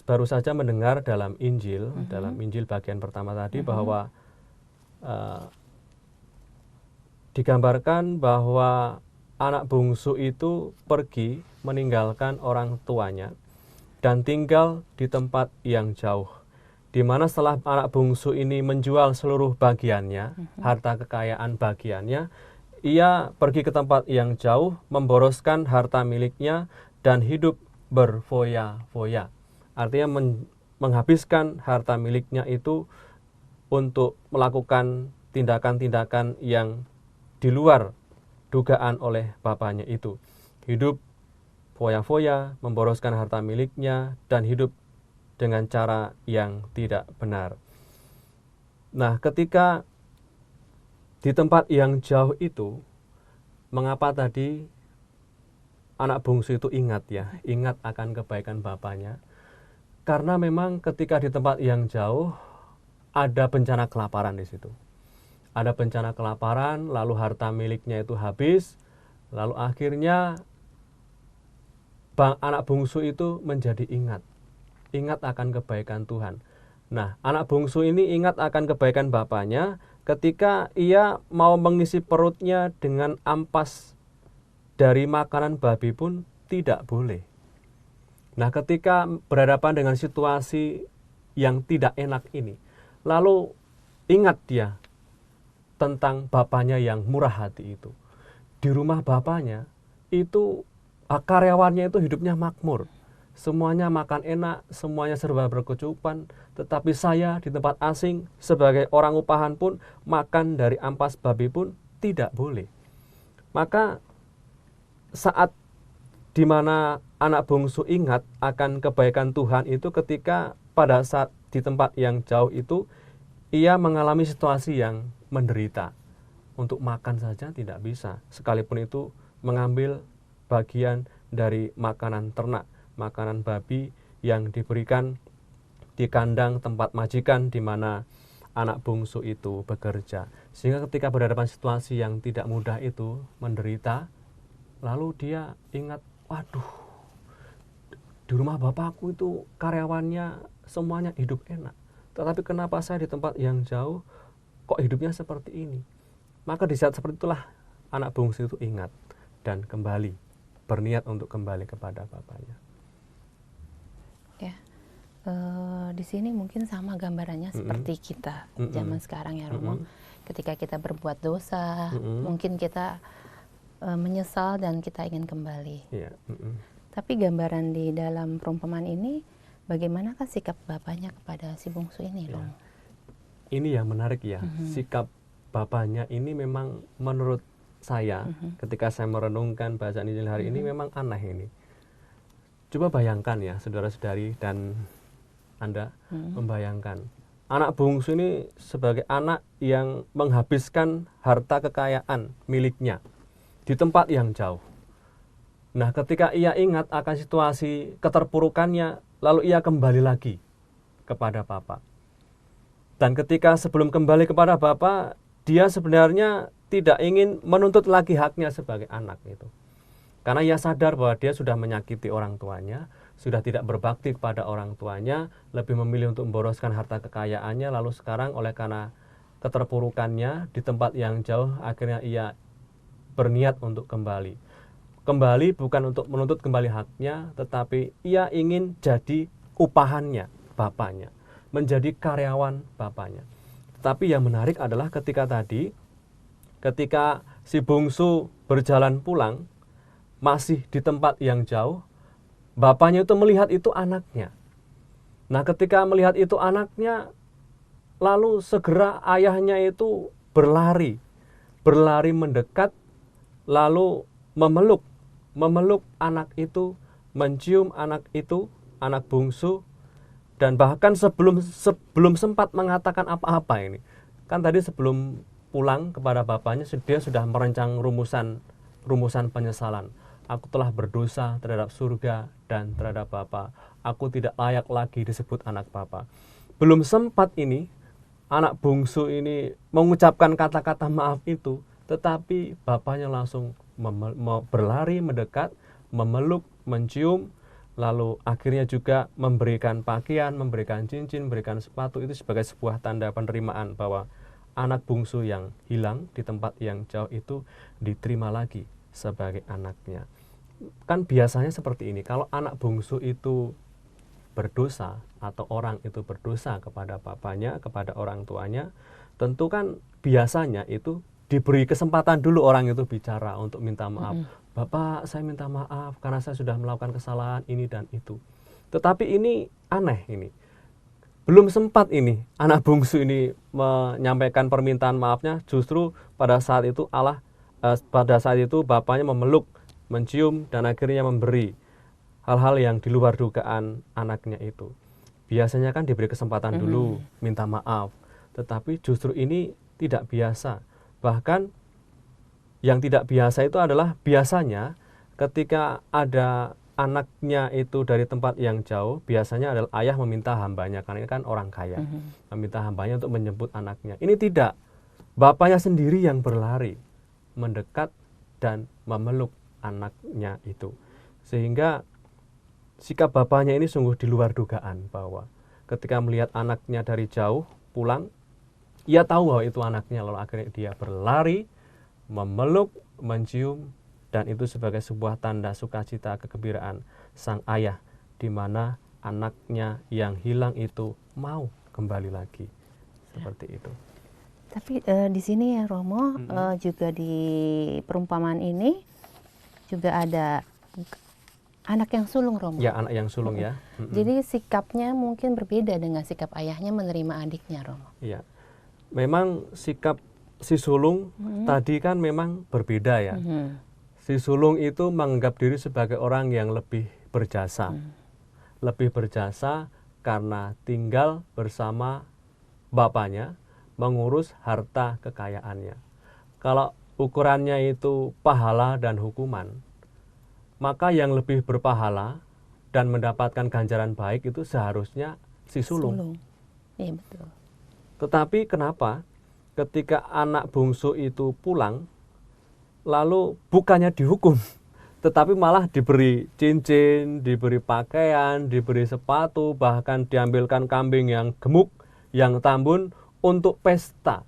C: baru saja mendengar dalam Injil, dalam Injil bagian pertama tadi bahwa digambarkan bahwa anak bungsu itu pergi meninggalkan orang tuanya dan tinggal di tempat yang jauh, di mana setelah anak bungsu ini menjual seluruh bagiannya, harta kekayaan bagiannya, ia pergi ke tempat yang jauh, memboroskan harta miliknya dan hidup berfoya-foya. Artinya menghabiskan harta miliknya itu untuk melakukan tindakan-tindakan yang di luar dugaan oleh bapaknya itu. Hidup foya-foya, memboroskan harta miliknya, dan hidup dengan cara yang tidak benar. Nah, ketika di tempat yang jauh itu, mengapa tadi anak bungsu itu ingat akan kebaikan bapaknya? Karena memang ketika di tempat yang jauh, ada bencana kelaparan di situ. Ada bencana kelaparan, lalu harta miliknya itu habis, lalu akhirnya anak bungsu itu menjadi ingat akan kebaikan Tuhan. Nah, anak bungsu ini ingat akan kebaikan bapaknya ketika ia mau mengisi perutnya dengan ampas dari makanan babi pun tidak boleh. Nah, ketika berhadapan dengan situasi yang tidak enak ini, lalu ingat dia tentang bapaknya yang murah hati itu. Di rumah bapaknya itu karyawannya itu hidupnya makmur. Semuanya makan enak, semuanya serba berkecukupan, tetapi saya di tempat asing sebagai orang upahan pun makan dari ampas babi pun tidak boleh. Maka saat di mana anak bungsu ingat akan kebaikan Tuhan itu ketika pada saat di tempat yang jauh itu ia mengalami situasi yang menderita. Untuk makan saja tidak bisa, sekalipun itu mengambil bagian dari makanan ternak, makanan babi yang diberikan di kandang tempat majikan di mana anak bungsu itu bekerja. Sehingga ketika berhadapan situasi yang tidak mudah itu, menderita, lalu dia ingat, waduh, di rumah bapakku itu karyawannya semuanya hidup enak. Tetapi kenapa saya di tempat yang jauh kok hidupnya seperti ini? Maka di saat seperti itulah anak bungsu itu ingat dan kembali, berniat untuk kembali kepada bapaknya.
B: Ya, di sini mungkin sama gambarannya seperti kita zaman sekarang ya, Romo. Ketika kita berbuat dosa, mungkin kita menyesal dan kita ingin kembali.
C: Yeah.
B: Tapi gambaran di dalam perumpamaan ini, bagaimanakah sikap bapaknya kepada si bungsu ini, Romo?
C: Ini yang menarik ya, sikap bapaknya ini memang menurut saya, ketika saya merenungkan bacaan Injil hari ini memang aneh ini. Coba bayangkan ya, saudara-saudari dan Anda membayangkan. Anak bungsu ini sebagai anak yang menghabiskan harta kekayaan miliknya di tempat yang jauh. Nah, ketika ia ingat akan situasi keterpurukannya, lalu ia kembali lagi kepada Bapa. Dan ketika sebelum kembali kepada Bapa, dia sebenarnya tidak ingin menuntut lagi haknya sebagai anak itu. Karena ia sadar bahwa dia sudah menyakiti orang tuanya, sudah tidak berbakti kepada orang tuanya, lebih memilih untuk memboroskan harta kekayaannya, lalu sekarang oleh karena keterpurukannya di tempat yang jauh, akhirnya ia berniat untuk kembali. Kembali bukan untuk menuntut kembali haknya, tetapi ia ingin jadi upahannya bapaknya, menjadi karyawan bapaknya. Tapi yang menarik adalah ketika si bungsu berjalan pulang, masih di tempat yang jauh, bapaknya itu melihat itu anaknya. Nah, ketika melihat itu anaknya, lalu segera ayahnya itu berlari mendekat, lalu memeluk anak itu, mencium anak itu, anak bungsu, dan bahkan sebelum sempat mengatakan apa-apa ini. Kan tadi sebelum pulang kepada bapaknya, dia sudah merancang rumusan penyesalan. Aku telah berdosa terhadap surga dan terhadap Bapa. Aku tidak layak lagi disebut anak Bapa. Belum sempat ini, anak bungsu ini mengucapkan kata-kata maaf itu, tetapi bapaknya langsung berlari mendekat, memeluk, mencium, lalu akhirnya juga memberikan pakaian, memberikan cincin, memberikan sepatu. Itu sebagai sebuah tanda penerimaan bahwa anak bungsu yang hilang di tempat yang jauh itu diterima lagi sebagai anaknya. Kan biasanya seperti ini, kalau anak bungsu itu berdosa atau orang itu berdosa kepada bapaknya, kepada orang tuanya, tentu kan biasanya itu diberi kesempatan dulu orang itu bicara untuk minta maaf. Bapak, saya minta maaf karena saya sudah melakukan kesalahan ini dan itu. Tetapi ini aneh ini. Belum sempat ini anak bungsu ini menyampaikan permintaan maafnya, justru pada saat itu bapaknya memeluk, mencium, dan akhirnya memberi hal-hal yang di luar dugaan anaknya itu. Biasanya kan diberi kesempatan dulu minta maaf, tetapi justru ini tidak biasa. Bahkan yang tidak biasa itu adalah biasanya ketika ada anaknya itu dari tempat yang jauh, biasanya adalah ayah meminta hambanya, karena ini kan orang kaya, meminta hambanya untuk menjemput anaknya. Ini tidak, bapaknya sendiri yang berlari mendekat dan memeluk anaknya itu. Sehingga sikap bapaknya ini sungguh di luar dugaan, bahwa ketika melihat anaknya dari jauh pulang, ia tahu bahwa itu anaknya, lalu akhirnya dia berlari, memeluk, mencium, dan itu sebagai sebuah tanda sukacita kegembiraan sang ayah, di mana anaknya yang hilang itu mau kembali lagi. Seperti itu.
B: Tapi di sini ya Romo, juga di perumpamaan ini juga ada anak yang sulung, Romo.
C: Ya, anak yang sulung ya.
B: Jadi sikapnya mungkin berbeda dengan sikap ayahnya menerima adiknya, Romo.
C: Iya. Memang sikap si sulung tadi kan memang berbeda ya. Si sulung itu menganggap diri sebagai orang yang lebih berjasa. Lebih berjasa karena tinggal bersama bapaknya, mengurus harta kekayaannya. Kalau ukurannya itu pahala dan hukuman, maka yang lebih berpahala dan mendapatkan ganjaran baik itu seharusnya si sulung.
B: Iya, betul.
C: Tetapi kenapa ketika anak bungsu itu pulang, lalu bukannya dihukum, tetapi malah diberi cincin, diberi pakaian, diberi sepatu, bahkan diambilkan kambing yang gemuk, yang tambun untuk pesta.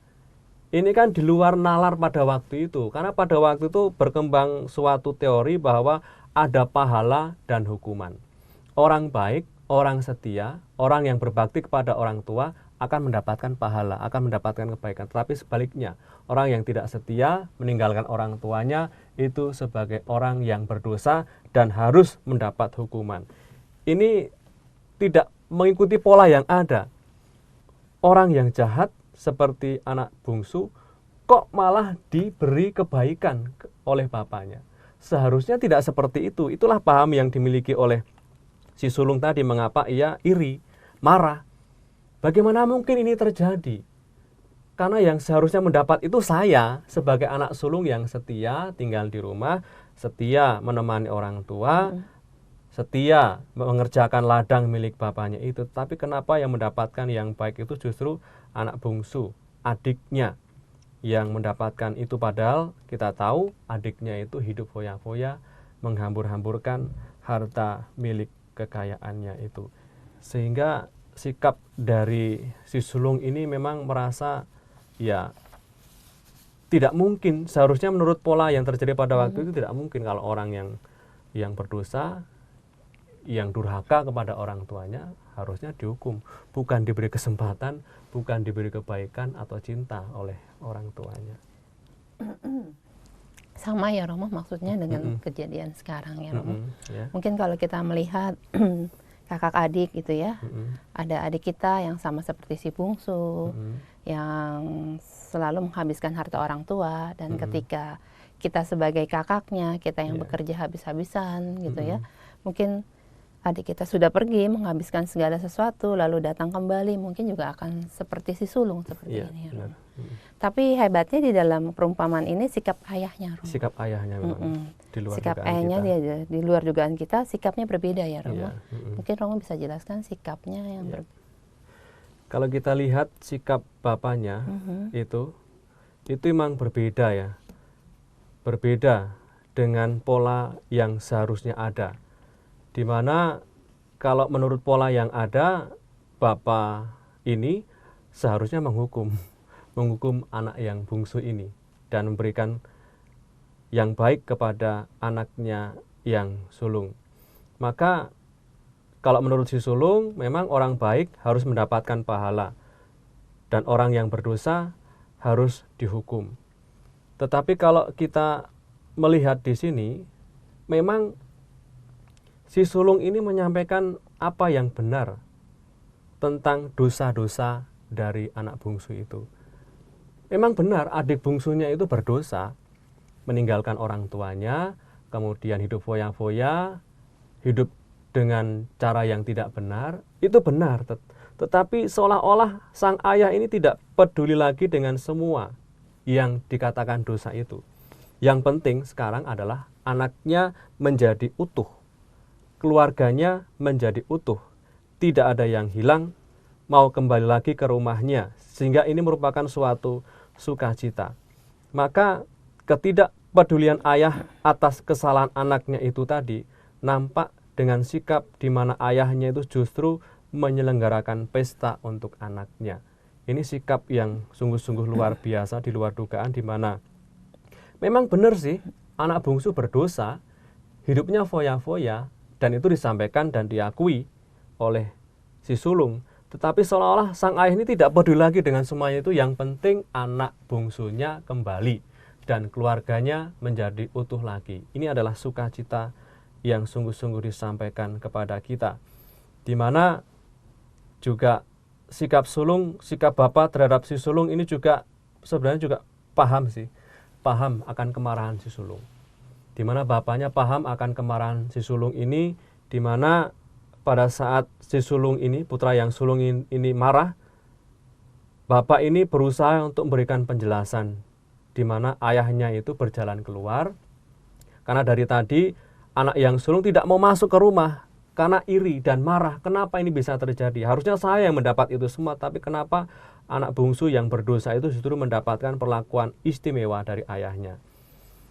C: Ini kan di luar nalar pada waktu itu, karena pada waktu itu berkembang suatu teori bahwa ada pahala dan hukuman. Orang baik, orang setia, orang yang berbakti kepada orang tua akan mendapatkan pahala, akan mendapatkan kebaikan. Tetapi sebaliknya, orang yang tidak setia, meninggalkan orang tuanya, itu sebagai orang yang berdosa dan harus mendapat hukuman. Ini tidak mengikuti pola yang ada. Orang yang jahat seperti anak bungsu, kok malah diberi kebaikan oleh bapaknya. Seharusnya tidak seperti itu. Itulah paham yang dimiliki oleh si sulung tadi, mengapa ia iri, marah. Bagaimana mungkin ini terjadi? Karena yang seharusnya mendapat itu saya sebagai anak sulung yang setia, tinggal di rumah, setia menemani orang tua, setia mengerjakan ladang milik bapaknya itu. Tapi kenapa yang mendapatkan yang baik itu justru anak bungsu, adiknya yang mendapatkan itu, padahal kita tahu adiknya itu hidup foya-foya, menghambur-hamburkan harta milik kekayaannya itu. Sehingga sikap dari si sulung ini memang merasa ya tidak mungkin, seharusnya menurut pola yang terjadi pada waktu itu tidak mungkin kalau orang yang berdosa yang durhaka kepada orang tuanya harusnya dihukum, bukan diberi kesempatan, bukan diberi kebaikan atau cinta oleh orang tuanya.
B: Sama ya Romo, maksudnya dengan kejadian sekarang ya Romo.
C: Ya.
B: Mungkin kalau kita melihat kakak adik gitu ya, ada adik kita yang sama seperti si bungsu, yang selalu menghabiskan harta orang tua, dan ketika kita sebagai kakaknya, kita yang bekerja habis-habisan gitu ya, mungkin adik kita sudah pergi menghabiskan segala sesuatu lalu datang kembali, mungkin juga akan seperti si sulung seperti ini ya Romo. Tapi hebatnya di dalam perumpamaan ini sikap ayahnya Romo.
C: Sikap ayahnya memang di luar
B: Sikap
C: dugaan
B: ayahnya
C: kita.
B: di luar dugaan kita, sikapnya berbeda ya Romo.
C: Iya,
B: Mungkin Romo bisa jelaskan sikapnya yang
C: Kalau kita lihat sikap bapaknya itu memang berbeda ya. Berbeda dengan pola yang seharusnya ada. Di mana kalau menurut pola yang ada, bapak ini seharusnya menghukum anak yang bungsu ini dan memberikan yang baik kepada anaknya yang sulung. Maka kalau menurut si sulung, memang orang baik harus mendapatkan pahala dan orang yang berdosa harus dihukum. Tetapi kalau kita melihat di sini, memang si sulung ini menyampaikan apa yang benar tentang dosa-dosa dari anak bungsu itu. Memang benar adik bungsunya itu berdosa, meninggalkan orang tuanya, kemudian hidup foya-foya, hidup dengan cara yang tidak benar, itu benar. Tetapi seolah-olah sang ayah ini tidak peduli lagi dengan semua yang dikatakan dosa itu. Yang penting sekarang adalah anaknya menjadi utuh, keluarganya menjadi utuh, tidak ada yang hilang, mau kembali lagi ke rumahnya, sehingga ini merupakan suatu sukacita. Maka ketidakpedulian ayah atas kesalahan anaknya itu tadi nampak dengan sikap di mana ayahnya itu justru menyelenggarakan pesta untuk anaknya. Ini sikap yang sungguh-sungguh luar biasa, di luar dugaan, di mana memang benar sih anak bungsu berdosa, hidupnya foya-foya, dan itu disampaikan dan diakui oleh si sulung. Tetapi seolah-olah sang ayah ini tidak peduli lagi dengan semuanya itu, yang penting anak bungsunya kembali dan keluarganya menjadi utuh lagi. Ini adalah sukacita yang sungguh-sungguh disampaikan kepada kita, di mana juga sikap sulung, sikap bapak terhadap si sulung ini juga sebenarnya juga paham akan kemarahan si sulung, di mana bapaknya paham akan kemarahan si sulung ini, di mana pada saat si sulung ini, putra yang sulung ini marah, bapak ini berusaha untuk memberikan penjelasan, di mana ayahnya itu berjalan keluar, karena dari tadi anak yang sulung tidak mau masuk ke rumah karena iri dan marah. Kenapa ini bisa terjadi? Harusnya saya yang mendapat itu semua, tapi kenapa anak bungsu yang berdosa itu justru mendapatkan perlakuan istimewa dari ayahnya?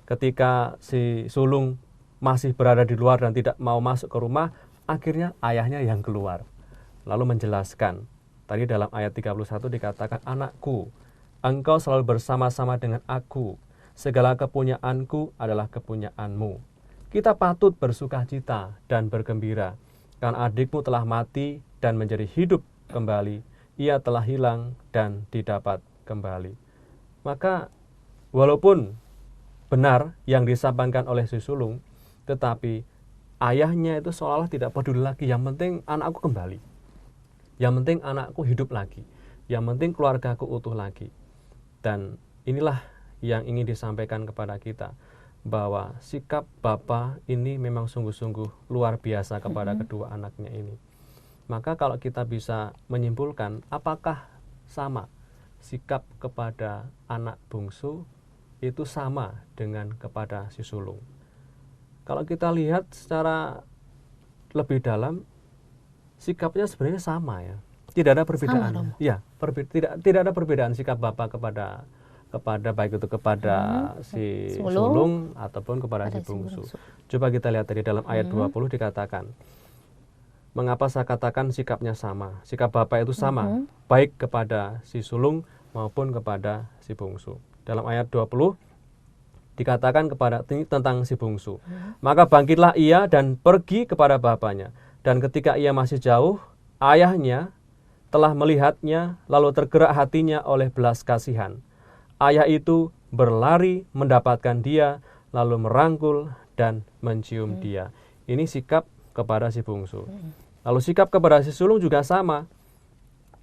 C: Ketika si sulung masih berada di luar dan tidak mau masuk ke rumah, akhirnya ayahnya yang keluar. Lalu menjelaskan, tadi dalam ayat 31 dikatakan, anakku, engkau selalu bersama-sama dengan aku, segala kepunyaanku adalah kepunyaanmu. Kita patut bersukacita dan bergembira, karena adikmu telah mati dan menjadi hidup kembali. Ia telah hilang dan didapat kembali. Maka walaupun benar yang disampaikan oleh si sulung, tetapi ayahnya itu seolah-olah tidak peduli lagi. Yang penting anakku kembali, yang penting anakku hidup lagi, yang penting keluargaku utuh lagi. Dan inilah yang ingin disampaikan kepada kita, bahwa sikap Bapa ini memang sungguh-sungguh luar biasa kepada kedua anaknya ini. Maka kalau kita bisa menyimpulkan, apakah sama sikap kepada anak bungsu itu sama dengan kepada si sulung? Kalau kita lihat secara lebih dalam, sikapnya sebenarnya sama ya. Tidak ada perbedaan. Ya, tidak ada perbedaan sikap Bapa kepada baik itu kepada si sulung ataupun kepada si bungsu. Coba kita lihat tadi dalam ayat 20 dikatakan, mengapa saya katakan sikapnya sama? Sikap Bapa itu sama, baik kepada si sulung maupun kepada si bungsu. Dalam ayat 20 dikatakan tentang si bungsu, maka bangkitlah ia dan pergi kepada bapaknya. Dan ketika ia masih jauh, ayahnya telah melihatnya, lalu tergerak hatinya oleh belas kasihan. Ayah itu berlari mendapatkan dia, lalu merangkul dan mencium dia. Ini sikap kepada si bungsu. Lalu sikap kepada si sulung juga sama.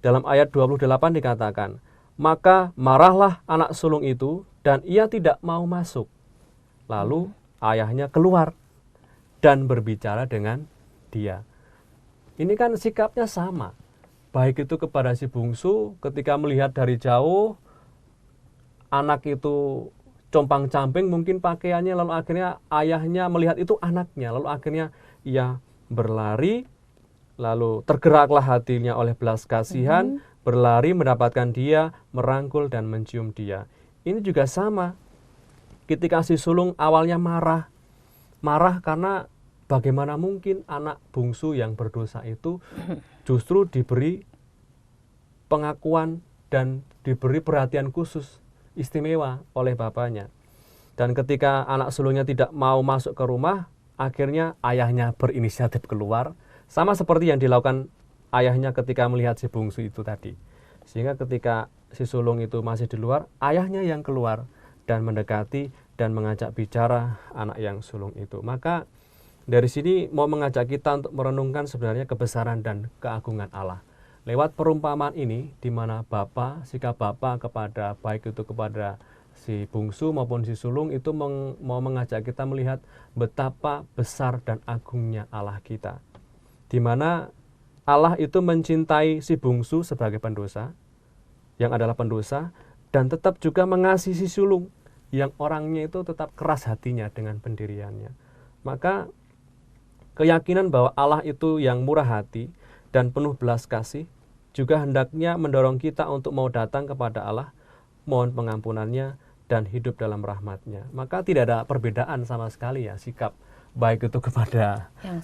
C: Dalam ayat 28 dikatakan, maka marahlah anak sulung itu dan ia tidak mau masuk. Lalu ayahnya keluar dan berbicara dengan dia. Ini kan sikapnya sama. Baik itu kepada si bungsu ketika melihat dari jauh, anak itu compang-camping mungkin pakaiannya, lalu akhirnya ayahnya melihat itu anaknya, lalu akhirnya ia berlari, lalu tergeraklah hatinya oleh belas kasihan, berlari mendapatkan dia, merangkul dan mencium dia. Ini juga sama. Ketika si sulung awalnya marah karena bagaimana mungkin anak bungsu yang berdosa itu justru diberi pengakuan dan diberi perhatian khusus istimewa oleh bapaknya. Dan ketika anak sulungnya tidak mau masuk ke rumah, akhirnya ayahnya berinisiatif keluar, sama seperti yang dilakukan ayahnya ketika melihat si bungsu itu tadi. Sehingga ketika si sulung itu masih di luar, ayahnya yang keluar dan mendekati dan mengajak bicara anak yang sulung itu. Maka dari sini mau mengajak kita untuk merenungkan sebenarnya kebesaran dan keagungan Allah. Lewat perumpamaan ini, di mana sikap Bapa kepada baik itu kepada si bungsu maupun si sulung itu mau mengajak kita melihat betapa besar dan agungnya Allah kita. Di mana Allah itu mencintai si bungsu sebagai pendosa, yang adalah pendosa, dan tetap juga mengasihi si sulung, yang orangnya itu tetap keras hatinya dengan pendiriannya. Maka keyakinan bahwa Allah itu yang murah hati dan penuh belas kasih juga hendaknya mendorong kita untuk mau datang kepada Allah, mohon pengampunannya dan hidup dalam rahmatnya. Maka tidak ada perbedaan sama sekali ya sikap baik itu kepada
B: yang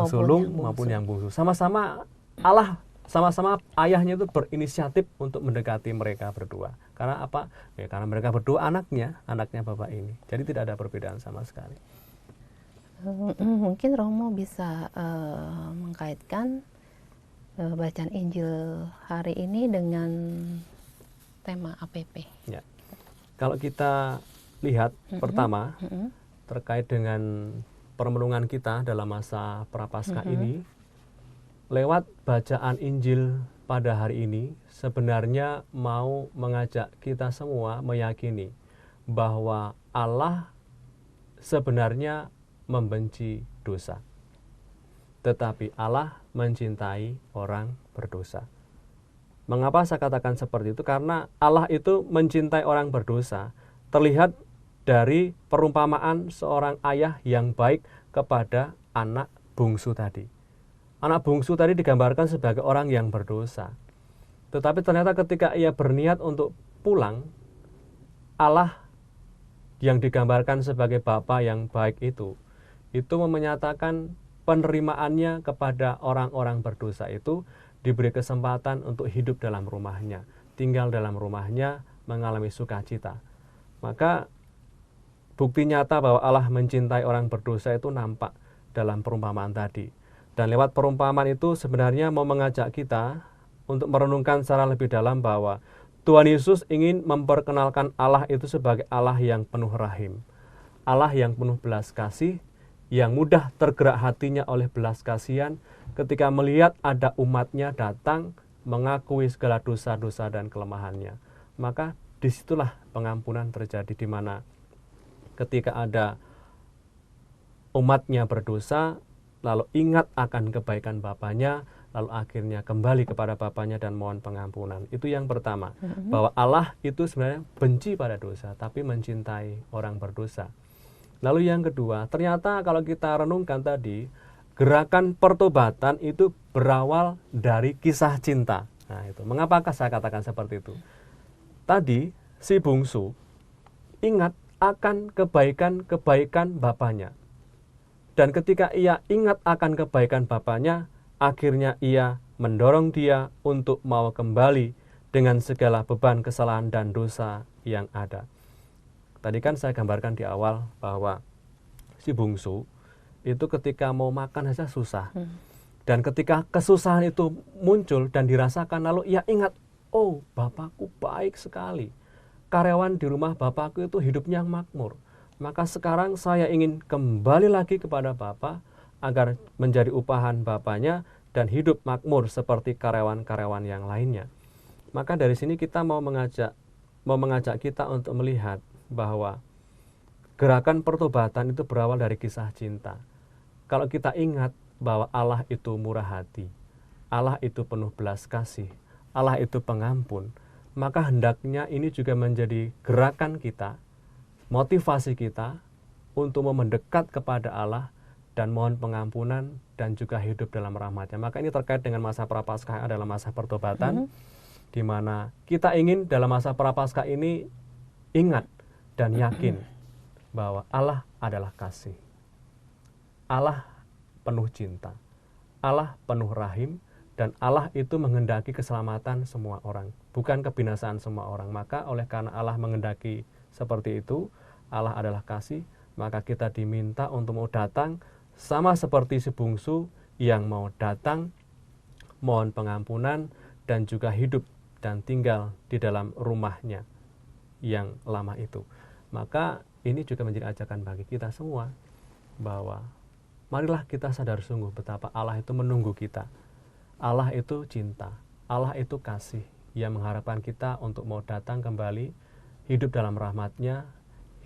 B: sulung
C: maupun yang bungsu. Sama-sama Allah, sama-sama ayahnya itu berinisiatif untuk mendekati mereka berdua. Karena apa? Ya, karena mereka berdua anaknya Bapak ini. Jadi tidak ada perbedaan sama sekali.
B: Mungkin Romo bisa mengkaitkan bacaan Injil hari ini dengan tema APP.
C: Ya. Kalau kita lihat pertama terkait dengan permenungan kita dalam masa Prapaskah ini, lewat bacaan Injil pada hari ini sebenarnya mau mengajak kita semua meyakini bahwa Allah sebenarnya membenci dosa, tetapi Allah mencintai orang berdosa. Mengapa saya katakan seperti itu? Karena Allah itu mencintai orang berdosa terlihat dari perumpamaan seorang ayah yang baik kepada anak bungsu tadi. Anak bungsu tadi digambarkan sebagai orang yang berdosa, tetapi ternyata ketika ia berniat untuk pulang, Allah yang digambarkan sebagai Bapa yang baik itu menyatakan penerimaannya kepada orang-orang berdosa itu, diberi kesempatan untuk hidup dalam rumahnya, tinggal dalam rumahnya, mengalami sukacita. Maka bukti nyata bahwa Allah mencintai orang berdosa itu nampak dalam perumpamaan tadi. Dan lewat perumpamaan itu sebenarnya mau mengajak kita untuk merenungkan secara lebih dalam bahwa Tuhan Yesus ingin memperkenalkan Allah itu sebagai Allah yang penuh rahim, Allah yang penuh belas kasih, yang mudah tergerak hatinya oleh belas kasihan ketika melihat ada umatnya datang mengakui segala dosa-dosa dan kelemahannya. Maka disitulah pengampunan terjadi, di mana ketika ada umatnya berdosa, lalu ingat akan kebaikan Bapaknya, lalu akhirnya kembali kepada Bapaknya dan mohon pengampunan. Itu yang pertama, bahwa Allah itu sebenarnya benci pada dosa, tapi mencintai orang berdosa. Lalu yang kedua, ternyata kalau kita renungkan tadi, gerakan pertobatan itu berawal dari kisah cinta. Nah itu, mengapakah saya katakan seperti itu? Tadi, si bungsu ingat akan kebaikan-kebaikan bapaknya. Dan ketika ia ingat akan kebaikan bapaknya, akhirnya ia mendorong dia untuk mau kembali dengan segala beban kesalahan dan dosa yang ada. Tadi kan saya gambarkan di awal bahwa si bungsu itu ketika mau makan saja susah. Dan ketika kesusahan itu muncul dan dirasakan, lalu ia ingat, oh Bapakku baik sekali. Karyawan di rumah Bapakku itu hidupnya makmur. Maka sekarang saya ingin kembali lagi kepada Bapak agar menjadi upahan Bapaknya dan hidup makmur seperti karyawan-karyawan yang lainnya. Maka dari sini kita mau mengajak kita untuk melihat bahwa gerakan pertobatan itu berawal dari kisah cinta. Kalau kita ingat bahwa Allah itu murah hati, Allah itu penuh belas kasih, Allah itu pengampun, maka hendaknya ini juga menjadi gerakan kita, motivasi kita untuk mendekat kepada Allah dan mohon pengampunan dan juga hidup dalam rahmat-Nya. Maka ini terkait dengan masa Prapaskah adalah masa pertobatan, di mana kita ingin dalam masa Prapaskah ini ingat dan yakin bahwa Allah adalah kasih, Allah penuh cinta, Allah penuh rahim, dan Allah itu menghendaki keselamatan semua orang, bukan kebinasaan semua orang. Maka oleh karena Allah menghendaki seperti itu, Allah adalah kasih, maka kita diminta untuk mau datang sama seperti si bungsu yang mau datang, mohon pengampunan, dan juga hidup dan tinggal di dalam rumahnya yang lama itu. Maka ini juga menjadi ajakan bagi kita semua, bahwa marilah kita sadar sungguh betapa Allah itu menunggu kita. Allah itu cinta, Allah itu kasih, yang mengharapkan kita untuk mau datang kembali, hidup dalam rahmat-Nya,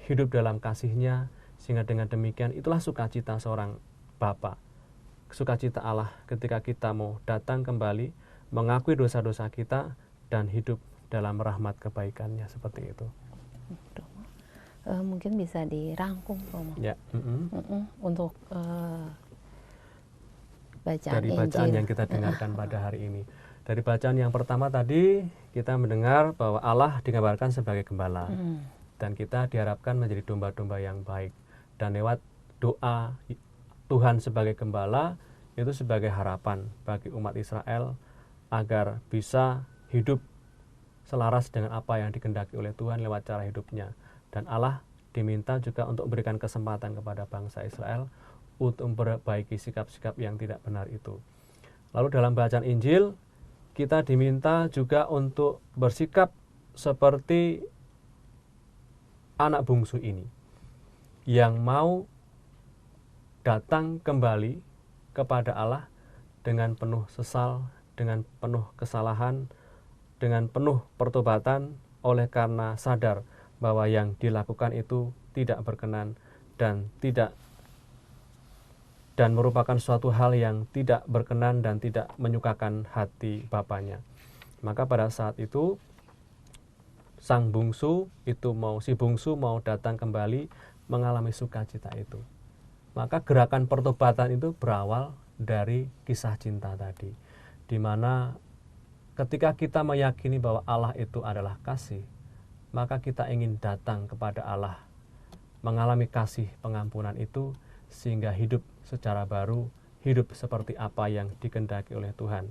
C: hidup dalam kasih-Nya, sehingga dengan demikian itulah sukacita seorang Bapa. Sukacita Allah ketika kita mau datang kembali, mengakui dosa-dosa kita, dan hidup dalam rahmat kebaikan-Nya, seperti itu.
B: Mungkin bisa dirangkum Romo.
C: Ya.
B: Untuk bacaan
C: dari bacaan
B: Injil
C: yang kita dengarkan pada hari ini. Dari bacaan yang pertama tadi kita mendengar bahwa Allah digambarkan sebagai gembala, dan kita diharapkan menjadi domba-domba yang baik. Dan lewat doa Tuhan sebagai gembala itu sebagai harapan bagi umat Israel agar bisa hidup selaras dengan apa yang dikehendaki oleh Tuhan lewat cara hidupnya. Dan Allah diminta juga untuk memberikan kesempatan kepada bangsa Israel untuk memperbaiki sikap-sikap yang tidak benar itu. Lalu dalam bacaan Injil, kita diminta juga untuk bersikap seperti anak bungsu ini, yang mau datang kembali kepada Allah dengan penuh sesal, dengan penuh kesalahan, dengan penuh pertobatan, oleh karena sadar bahwa yang dilakukan itu tidak berkenan dan merupakan suatu hal yang tidak berkenan dan tidak menyukakan hati Bapaknya. Maka pada saat itu si bungsu mau datang kembali mengalami sukacita itu. Maka gerakan pertobatan itu berawal dari kisah cinta tadi, di mana ketika kita meyakini bahwa Allah itu adalah kasih, maka kita ingin datang kepada Allah, mengalami kasih pengampunan itu, sehingga hidup secara baru, hidup seperti apa yang dikehendaki oleh Tuhan,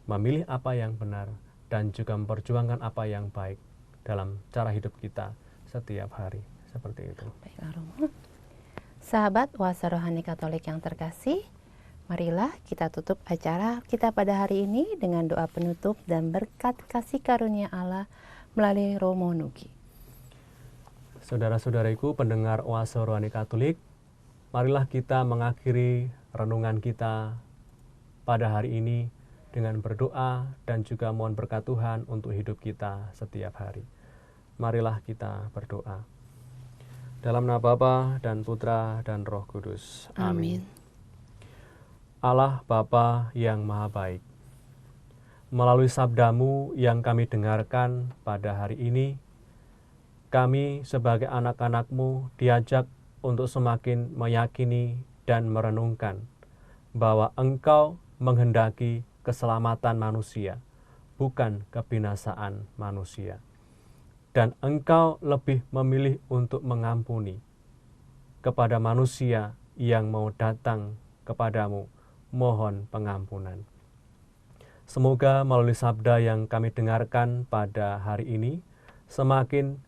C: memilih apa yang benar, dan juga memperjuangkan apa yang baik dalam cara hidup kita setiap hari. Seperti itu.
B: Baiklah Romo. Sahabat Oase Rohani Katolik yang terkasih, marilah kita tutup acara kita pada hari ini dengan doa penutup dan berkat kasih karunia Allah melalui Romo Nugi.
C: Saudara-saudariku pendengar Oase Rohani Katolik, marilah kita mengakhiri renungan kita pada hari ini dengan berdoa dan juga mohon berkat Tuhan untuk hidup kita setiap hari. Marilah kita berdoa. Dalam nama Bapa dan Putra dan Roh Kudus. Amin. Allah Bapa yang Maha Baik, melalui sabda-Mu yang kami dengarkan pada hari ini, kami sebagai anak-anak-Mu diajak untuk semakin meyakini dan merenungkan bahwa Engkau menghendaki keselamatan manusia, bukan kebinasaan manusia. Dan Engkau lebih memilih untuk mengampuni kepada manusia yang mau datang kepadamu, mohon pengampunan. Semoga melalui sabda yang kami dengarkan pada hari ini, semakin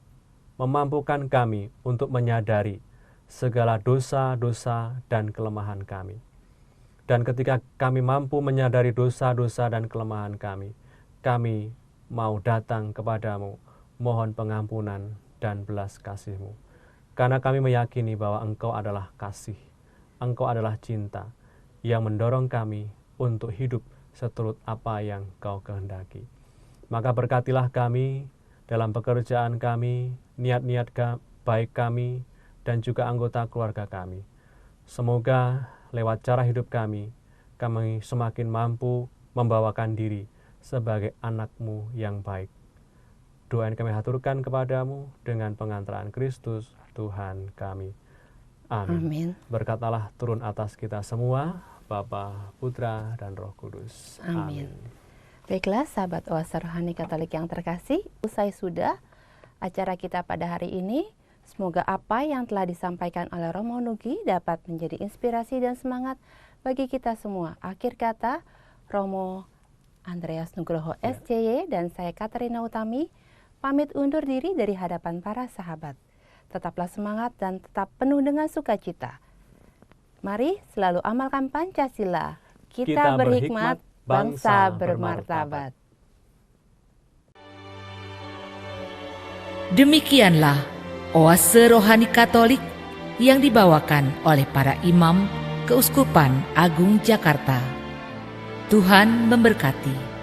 C: memampukan kami untuk menyadari segala dosa-dosa dan kelemahan kami. Dan ketika kami mampu menyadari dosa-dosa dan kelemahan kami mau datang kepadamu, mohon pengampunan dan belas kasih-Mu. Karena kami meyakini bahwa Engkau adalah kasih, Engkau adalah cinta, yang mendorong kami untuk hidup seturut apa yang Kau kehendaki. Maka berkatilah kami dalam pekerjaan kami, niat-niat baik kami, dan juga anggota keluarga kami. Semoga lewat cara hidup kami semakin mampu membawakan diri sebagai anak-Mu yang baik. Doa yang kami haturkan kepadamu dengan pengantaran Kristus Tuhan kami. Amin.
B: Amin.
C: Berkat Allah turun atas kita semua, Bapa, Putra, dan Roh Kudus.
B: Amin. Baiklah sahabat Oase Rohani Katolik yang terkasih, usai sudah acara kita pada hari ini. Semoga apa yang telah disampaikan oleh Romo Nugi dapat menjadi inspirasi dan semangat bagi kita semua. Akhir kata, Romo Andreas Nugroho SCY dan saya Katerina Utami pamit undur diri dari hadapan para sahabat. Tetaplah semangat dan tetap penuh dengan sukacita. Mari selalu amalkan Pancasila. Kita berhikmat, bangsa bermartabat.
A: Demikianlah Oase Rohani Katolik yang dibawakan oleh para imam Keuskupan Agung Jakarta. Tuhan memberkati.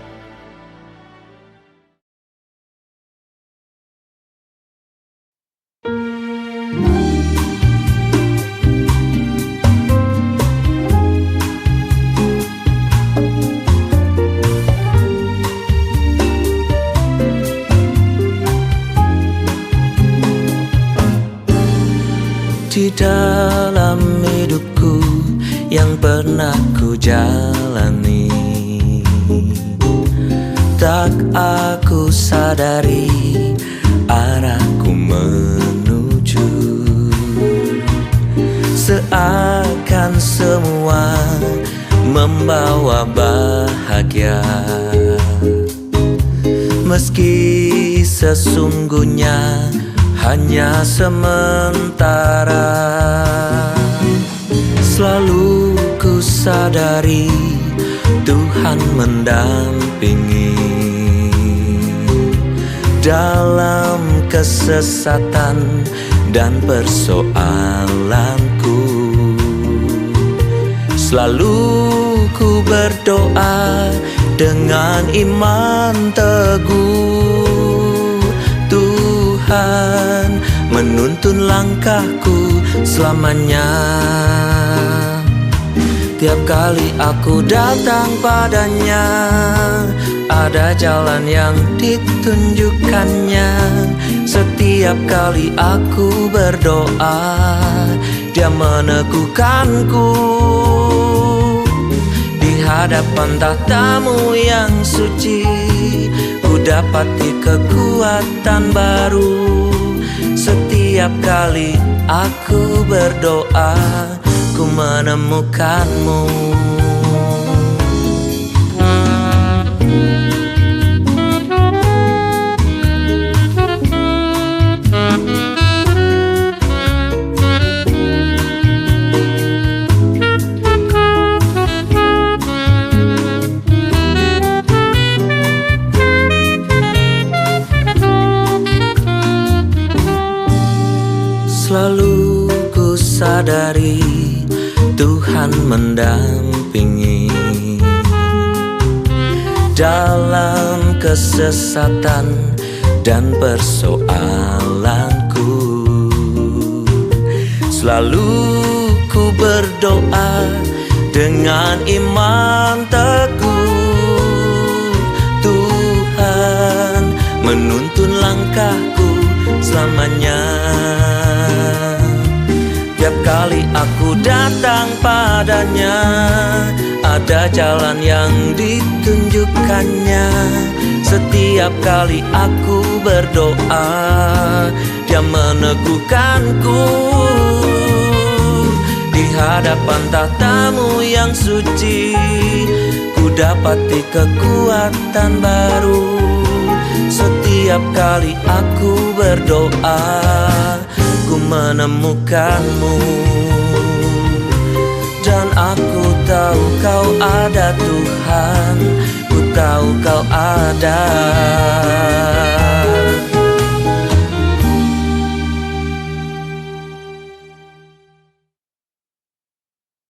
D: Di dalam hidupku yang pernah ku jalani, tak aku sadari arahku menuju. Seakan semua membawa bahagia, meski sesungguhnya hanya sementara. Selalu ku sadari Tuhan mendampingi dalam kesesatan dan persoalanku. Selalu ku berdoa dengan iman teguh, Tuhan menuntun langkahku selamanya. Tiap kali aku datang padanya, ada jalan yang ditunjukkannya. Setiap kali aku berdoa, Dia meneguhkanku. Di hadapan tahta-Mu yang suci, ku dapati kekuatan baru. Setiap kali aku berdoa, ku menemukan-Mu. Selalu ku sadari Tuhan mendampingi dalam kesesatan dan persoalanku. Selalu ku berdoa dengan iman teguh, Tuhan menuntun langkahku selamanya. Tiap kali aku datang padanya, ada jalan yang ditunjukkannya. Setiap kali aku berdoa, Dia meneguhkanku. Di hadapan tahta-Mu yang suci, ku dapati kekuatan baru. Setiap kali aku berdoa, ku menemukan-Mu. Dan aku tahu ada Tuhan, ku tahu kau ada.